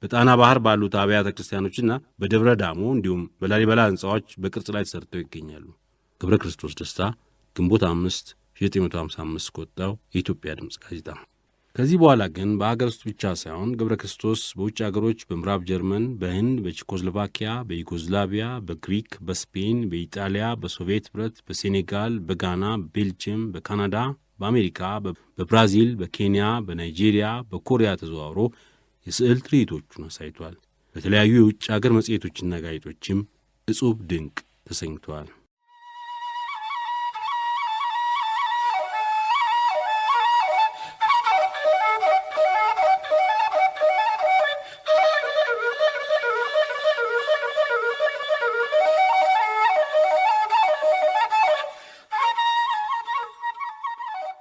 በጣና ባህር ባሉት አብያተ ክርስቲያኖችና በደብረ ዳሞ እንዲሁም በላሊበላ ሕንፃዎች በቅርጽ ላይ ተሰርተው ይገኛሉ። ገብረ ክርስቶስ ደስታ ግንቦት 5 1955 ከወጣው የኢትዮጵያ ድምፅ ጋዜጣ። ከዚህ በኋላ ግን በአገር ውስጥ ብቻ ሳይሆን ገብረ ክርስቶስ በውጭ አገሮች በምዕራብ ጀርመን፣ በህንድ፣ በቼኮስሎቫኪያ፣ በዩጎዝላቪያ፣ በግሪክ፣ በስፔን፣ በኢጣሊያ፣ በሶቪየት ኅብረት፣ በሴኔጋል፣ በጋና፣ በቤልጅየም፣ በካናዳ፣ በአሜሪካ፣ በብራዚል፣ በኬንያ፣ በናይጄሪያ፣ በኮሪያ ተዘዋውሮ የስዕል ትርኢቶቹን አሳይቷል። በተለያዩ የውጭ አገር መጽሔቶችና ጋዜጦችም እጹብ ድንቅ ተሰኝተዋል።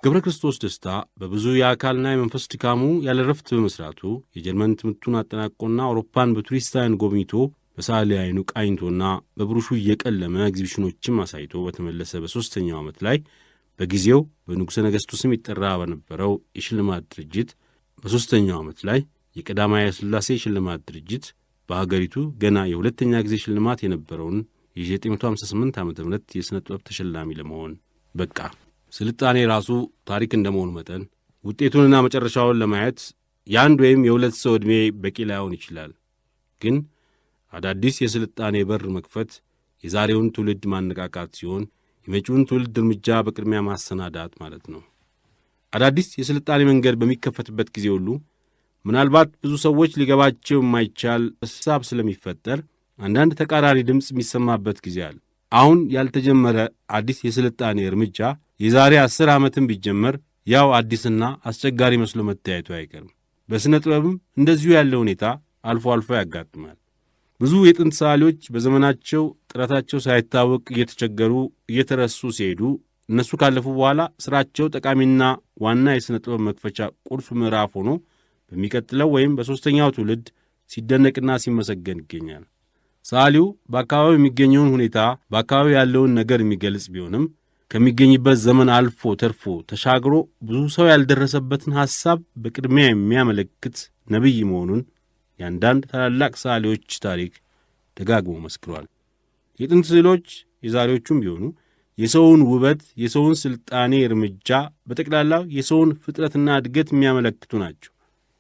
ገብረ ክርስቶስ ደስታ በብዙ የአካልና የመንፈስ ድካሙ ያለ ረፍት በመሥራቱ የጀርመን ትምህርቱን አጠናቆና አውሮፓን በቱሪስት ዓይን ጎብኝቶ በሰዓሊ ዓይኑ ቃኝቶና በብሩሹ እየቀለመ ኤግዚቢሽኖችም አሳይቶ በተመለሰ በሦስተኛው ዓመት ላይ በጊዜው በንጉሠ ነገሥቱ ስም ይጠራ በነበረው የሽልማት ድርጅት በሦስተኛው ዓመት ላይ የቀዳማዊ ኃይለ ሥላሴ ሽልማት ድርጅት በአገሪቱ ገና የሁለተኛ ጊዜ ሽልማት የነበረውን የ1958 ዓ.ም የሥነ ጥበብ ተሸላሚ ለመሆን በቃ። ስልጣኔ ራሱ ታሪክ እንደመሆኑ መጠን ውጤቱንና መጨረሻውን ለማየት የአንድ ወይም የሁለት ሰው ዕድሜ በቂ ላይሆን ይችላል። ግን አዳዲስ የስልጣኔ በር መክፈት የዛሬውን ትውልድ ማነቃቃት ሲሆን የመጪውን ትውልድ እርምጃ በቅድሚያ ማሰናዳት ማለት ነው። አዳዲስ የስልጣኔ መንገድ በሚከፈትበት ጊዜ ሁሉ ምናልባት ብዙ ሰዎች ሊገባቸው የማይቻል ሐሳብ ስለሚፈጠር አንዳንድ ተቃራኒ ድምፅ የሚሰማበት ጊዜ አለ። አሁን ያልተጀመረ አዲስ የስልጣኔ እርምጃ የዛሬ 10 ዓመትም ቢጀመር ያው አዲስና አስቸጋሪ መስሎ መታየቱ አይቀርም። በሥነ ጥበብም እንደዚሁ ያለ ሁኔታ አልፎ አልፎ ያጋጥማል። ብዙ የጥንት ሰዓሊዎች በዘመናቸው ጥረታቸው ሳይታወቅ እየተቸገሩ እየተረሱ ሲሄዱ እነሱ ካለፉ በኋላ ሥራቸው ጠቃሚና ዋና የሥነ ጥበብ መክፈቻ ቁልፍ ምዕራፍ ሆኖ በሚቀጥለው ወይም በሦስተኛው ትውልድ ሲደነቅና ሲመሰገን ይገኛል። ሰዓሊው በአካባቢው የሚገኘውን ሁኔታ በአካባቢው ያለውን ነገር የሚገልጽ ቢሆንም ከሚገኝበት ዘመን አልፎ ተርፎ ተሻግሮ ብዙ ሰው ያልደረሰበትን ሐሳብ በቅድሚያ የሚያመለክት ነቢይ መሆኑን የአንዳንድ ታላላቅ ሰዓሊዎች ታሪክ ደጋግሞ መስክሯል። የጥንት ስዕሎች የዛሬዎቹም ቢሆኑ የሰውን ውበት፣ የሰውን ሥልጣኔ እርምጃ፣ በጠቅላላው የሰውን ፍጥረትና እድገት የሚያመለክቱ ናቸው።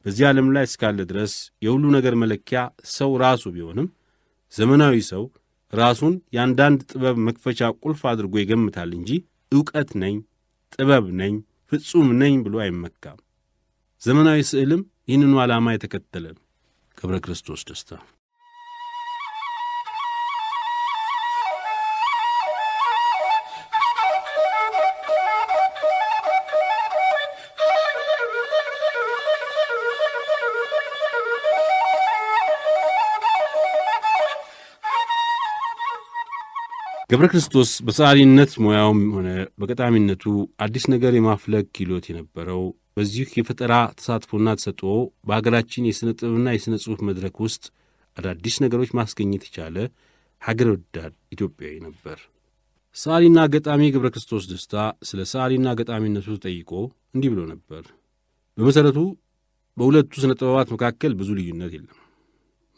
በዚህ ዓለም ላይ እስካለ ድረስ የሁሉ ነገር መለኪያ ሰው ራሱ ቢሆንም ዘመናዊ ሰው ራሱን የአንዳንድ ጥበብ መክፈቻ ቁልፍ አድርጎ ይገምታል እንጂ ዕውቀት ነኝ፣ ጥበብ ነኝ፣ ፍጹም ነኝ ብሎ አይመካም። ዘመናዊ ስዕልም ይህንኑ ዓላማ የተከተለ ነው። ገብረ ክርስቶስ ደስታ። ገብረ ክርስቶስ በሰዓሊነት ሙያውም ሆነ በገጣሚነቱ አዲስ ነገር የማፍለቅ ኪሎት የነበረው በዚህ የፈጠራ ተሳትፎና ተሰጥኦ በሀገራችን የሥነ ጥበብና የሥነ ጽሑፍ መድረክ ውስጥ አዳዲስ ነገሮች ማስገኘት የቻለ ሀገር ወዳድ ኢትዮጵያዊ ነበር። ሰዓሊና ገጣሚ ገብረ ክርስቶስ ደስታ ስለ ሰዓሊና ገጣሚነቱ ተጠይቆ እንዲህ ብሎ ነበር። በመሠረቱ በሁለቱ ሥነ ጥበባት መካከል ብዙ ልዩነት የለም።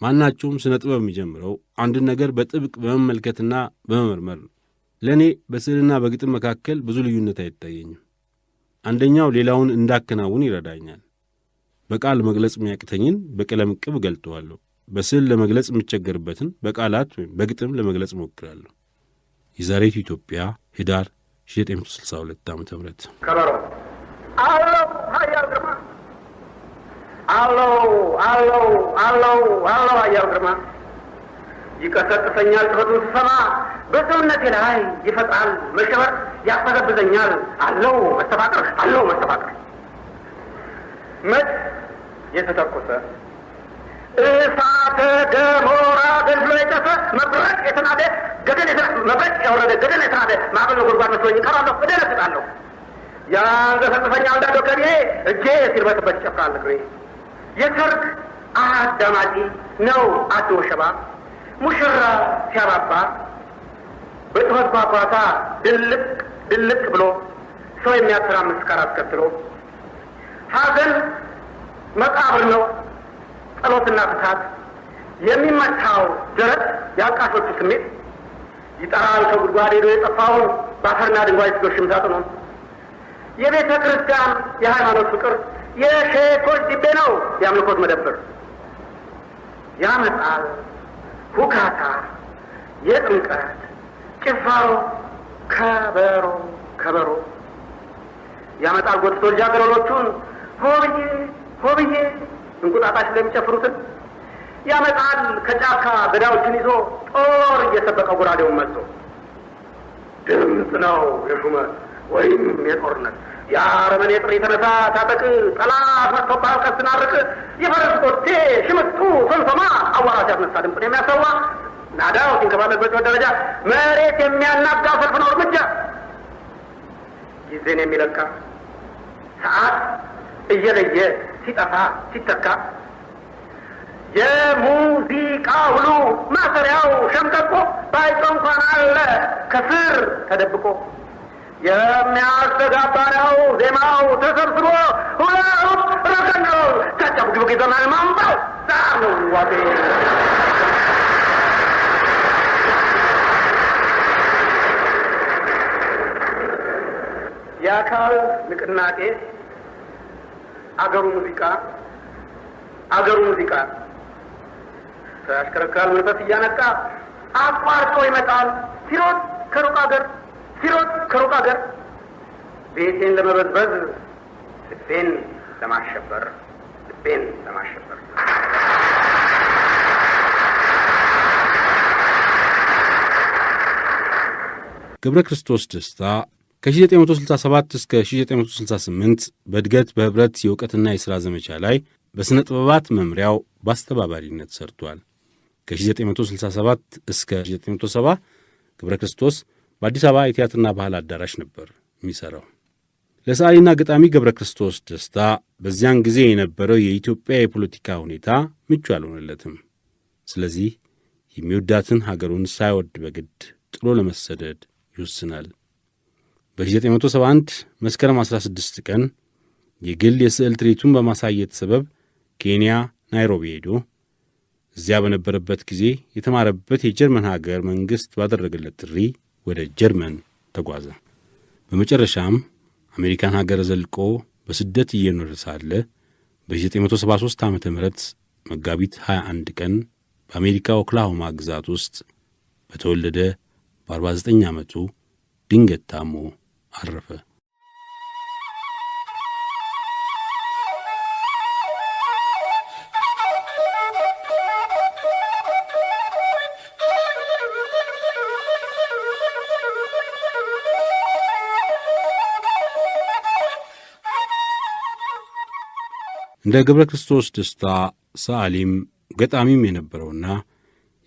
ማናቸውም ሥነ ጥበብ የሚጀምረው አንድን ነገር በጥብቅ በመመልከትና በመመርመር ነው። ለእኔ በስዕልና በግጥም መካከል ብዙ ልዩነት አይታየኝም። አንደኛው ሌላውን እንዳከናውን ይረዳኛል። በቃል መግለጽ የሚያቅተኝን በቀለም ቅብ ገልጠዋለሁ። በስዕል ለመግለጽ የምቸገርበትን በቃላት ወይም በግጥም ለመግለጽ ሞክራለሁ። የዛሬቱ ኢትዮጵያ ኅዳር 1962 ዓ.ም። ከበሮ አለው ኃያል ግርማ አለው አለው አለው አለው ኃያል ግርማ ይቀሰቅሰኛል ጩኸቱን ስሰማ በሰውነቴ ላይ ይፈጥራል መሸበር ያፈዘብዘኛል አለው መስተፋቅር መች የተተኮሰ እሳተ ገሞራ ገንፍሎ የጨሰ መብረቅ የተናደ መብረቅ የወረደ ገደል የተናደ ማዕበል ጉድጓድ መስሎኝ እቀራለሁ፣ እደነግጣለሁ። ያንገፈግፈኛል እንዳለው ከኔ እጄ ሲርበትበት ይጨፍራል እግሬ። የሰርግ አዳማቂ ነው አቶ ወሸባ ሙሽራ ሲያባባ በጩኸት ጓጓታ ድልቅ ብሎ ሰው የሚያተራምስ ጋር አስከትሎ ሐዘን መቃብር ነው ጸሎትና ፍታት የሚመታው ደረት ያቃሾቹ ስሜት ይጠራል ከጉድጓድ ሄዶ የጠፋውን በአፈርና ድንጋይ ሲጎሽም ሳጥኖ የቤተ ክርስቲያን የሃይማኖት ፍቅር የሼኮች ዲቤ ነው የአምልኮት መደብር ያመጣል ሁካታ የጥምቀት ጭፋሮ ከበሮ ያመጣል ጎትቶ ልጃገረዶቹን ሆብዬ እንቁጣጣሽ ለሚጨፍሩትን ያመጣል ከጫካ ገዳዮችን ይዞ ጦር እየሰበቀ ጎራዴውን መጥቶ ድምፅ ነው የሹመት ወይም የጦርነት የአረመኔ ጥሪ ተነሳ ታጠቅ ጠላት መጥቶብሃል ቀስናርቅ የፈረስ ኮቴ ሽምጡ ሰንሰማ አዋራጅ ያስነሳ ድምፅን የሚያሰዋ ናዳው ሲንከባለበት ደረጃ መሬት የሚያናጋ ሰልፍ ነው እርምጃ ጊዜን የሚለካ ሰዓት እየለየ ሲጠፋ ሲተካ የሙዚቃ ሁሉ ማሰሪያው ሸምቀቆ ባይጮ እንኳን አለ ከስር ተደብቆ የሚያስተጋባሪያው ዜማው ተሰብስቦ ሁላሁም ረከንሮል ዘመን ማንበው ዛኑ ወዴ የአካል ንቅናቄ አገሩ ሙዚቃ ተሽከርካሪ መንፈስ እያነቃ አቋርጦ ይመጣል ሲሮጥ ከሩቅ አገር ቤቴን ለመበዝበዝ ልቤን ለማሸበር ገብረ ክርስቶስ ደስታ ከ1967 እስከ 1968 በእድገት በህብረት የእውቀትና የሥራ ዘመቻ ላይ በሥነ ጥበባት መምሪያው በአስተባባሪነት ሰርቷል። ከ1967 እስከ 1970 ገብረ ክርስቶስ በአዲስ አበባ የቲያትርና ባህል አዳራሽ ነበር የሚሠራው። ለሰዓሊና ገጣሚ ገብረ ክርስቶስ ደስታ በዚያን ጊዜ የነበረው የኢትዮጵያ የፖለቲካ ሁኔታ ምቹ አልሆነለትም። ስለዚህ የሚወዳትን ሀገሩን ሳይወድ በግድ ጥሎ ለመሰደድ ይወስናል። በ1971 መስከረም 16 ቀን የግል የስዕል ትርኢቱን በማሳየት ሰበብ ኬንያ ናይሮቢ ሄዶ እዚያ በነበረበት ጊዜ የተማረበት የጀርመን ሀገር መንግሥት ባደረገለት ጥሪ ወደ ጀርመን ተጓዘ። በመጨረሻም አሜሪካን ሀገር ዘልቆ በስደት እየኖረ ሳለ በ1973 ዓ ም መጋቢት 21 ቀን በአሜሪካ ኦክላሆማ ግዛት ውስጥ በተወለደ በ49 ዓመቱ ድንገት ታሞ አረፈ። እንደ ገብረ ክርስቶስ ደስታ ሰዓሊም ገጣሚም የነበረውና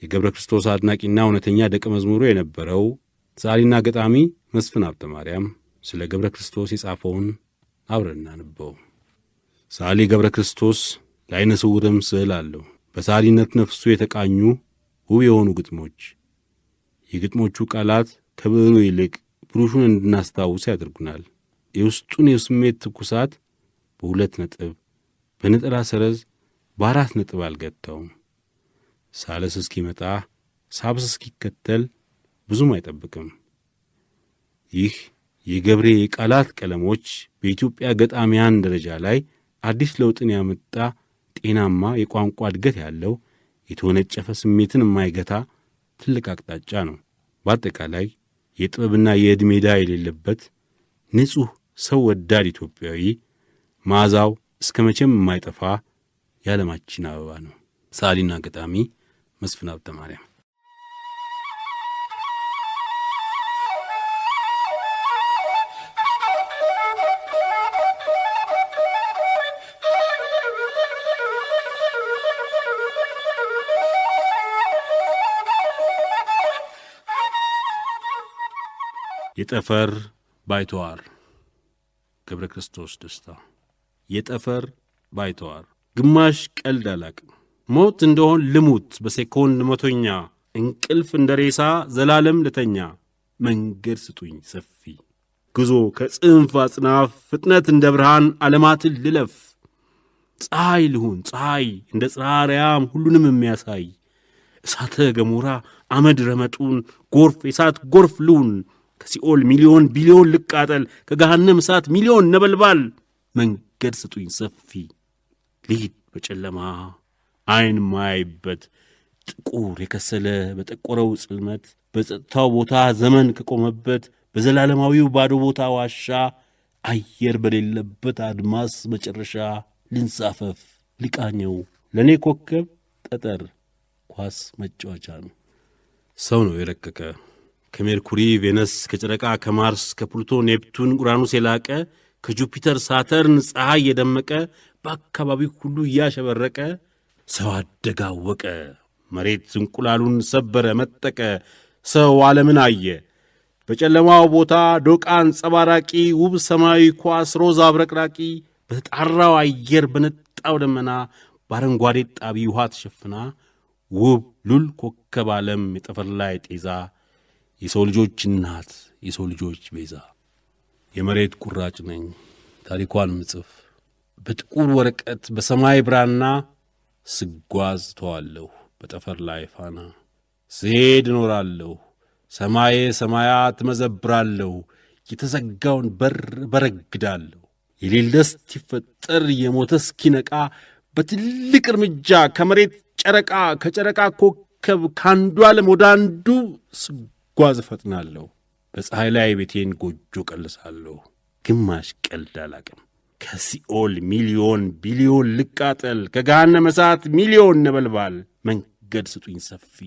የገብረ ክርስቶስ አድናቂና እውነተኛ ደቀ መዝሙሩ የነበረው ሰዓሊና ገጣሚ መስፍን ሀብተ ማርያም ስለ ገብረ ክርስቶስ የጻፈውን አብረን እናንበው። ሰዓሊ ገብረ ክርስቶስ ለዓይነ ስውርም ስዕል አለው። በሰዓሊነት ነፍሱ የተቃኙ ውብ የሆኑ ግጥሞች። የግጥሞቹ ቃላት ከብዕሩ ይልቅ ብሩሹን እንድናስታውስ ያደርጉናል። የውስጡን የስሜት ትኩሳት በሁለት ነጥብ በነጠላ ሰረዝ በአራት ነጥብ አልገታውም። ሳለስ እስኪመጣ ሳብስ እስኪከተል ብዙም አይጠብቅም። ይህ የገብሬ የቃላት ቀለሞች በኢትዮጵያ ገጣሚያን ደረጃ ላይ አዲስ ለውጥን ያመጣ ጤናማ የቋንቋ እድገት ያለው የተወነጨፈ ስሜትን የማይገታ ትልቅ አቅጣጫ ነው። በአጠቃላይ የጥበብና የዕድሜ ዕዳ የሌለበት ንጹሕ ሰው ወዳድ ኢትዮጵያዊ መዓዛው እስከ መቼም የማይጠፋ የዓለማችን አበባ ነው። ሰዓሊና ገጣሚ መስፍን ሀብተ ማርያም። የጠፈር ባይተዋር ገብረ ክርስቶስ ደስታ። የጠፈር ባይተዋር ግማሽ ቀልድ አላቅም። ሞት እንደሆን ልሙት በሴኮንድ መቶኛ፣ እንቅልፍ እንደ ሬሳ ዘላለም ልተኛ፣ መንገድ ስጡኝ ሰፊ ጉዞ ከጽንፍ አጽናፍ፣ ፍጥነት እንደ ብርሃን ዓለማትን ልለፍ፣ ፀሐይ ልሁን ፀሐይ እንደ ጽራርያም ሁሉንም የሚያሳይ፣ እሳተ ገሞራ አመድ ረመጡን፣ ጎርፍ የእሳት ጎርፍ ልሁን፣ ከሲኦል ሚሊዮን ቢሊዮን ልቃጠል፣ ከገሃነም እሳት ሚሊዮን ነበልባል፣ መንገድ ስጡኝ ሰፊ ልሂድ በጨለማ ዓይን ማያይበት ጥቁር የከሰለ በጠቆረው ጽልመት፣ በጸጥታው ቦታ ዘመን ከቆመበት በዘላለማዊው ባዶ ቦታ ዋሻ፣ አየር በሌለበት አድማስ መጨረሻ ልንሳፈፍ ልቃኘው፣ ለእኔ ኮከብ ጠጠር ኳስ መጫወቻ ነው። ሰው ነው የረቀቀ ከሜርኩሪ ቬነስ፣ ከጨረቃ ከማርስ፣ ከፕሉቶ ኔፕቱን ኡራኑስ የላቀ፣ ከጁፒተር ሳተርን ፀሐይ የደመቀ፣ በአካባቢው ሁሉ እያሸበረቀ፣ ሰው አደጋወቀ መሬት እንቁላሉን ሰበረ መጠቀ፣ ሰው ዓለምን አየ በጨለማው ቦታ ዶቃ አንጸባራቂ፣ ውብ ሰማያዊ ኳስ ሮዝ አብረቅራቂ፣ በተጣራው አየር በነጣው ደመና፣ በአረንጓዴ ጣቢ ውሃ ተሸፍና፣ ውብ ሉል ኮከብ ዓለም የጠፈር ላይ ጤዛ፣ የሰው ልጆች እናት የሰው ልጆች ቤዛ። የመሬት ቁራጭ ነኝ ታሪኳን ምጽፍ በጥቁር ወረቀት በሰማይ ብራና ስጓዝ ተዋለሁ በጠፈር ላይ ፋና ስሄድ እኖራለሁ ሰማዬ ሰማያት መዘብራለሁ የተዘጋውን በር በረግዳለሁ የሌለ እስኪፈጠር የሞተ እስኪነቃ በትልቅ እርምጃ ከመሬት ጨረቃ ከጨረቃ ኮከብ ካንዱ ዓለም ወደ አንዱ ስጓዝ እፈጥናለሁ በፀሐይ ላይ ቤቴን ጎጆ ቀልሳለሁ ግማሽ ቀልድ አላቅም ከሲኦል ሚሊዮን ቢሊዮን ልቃጠል ከገሃነመ እሳት ሚሊዮን ነበልባል መንገድ ስጡኝ ሰፊ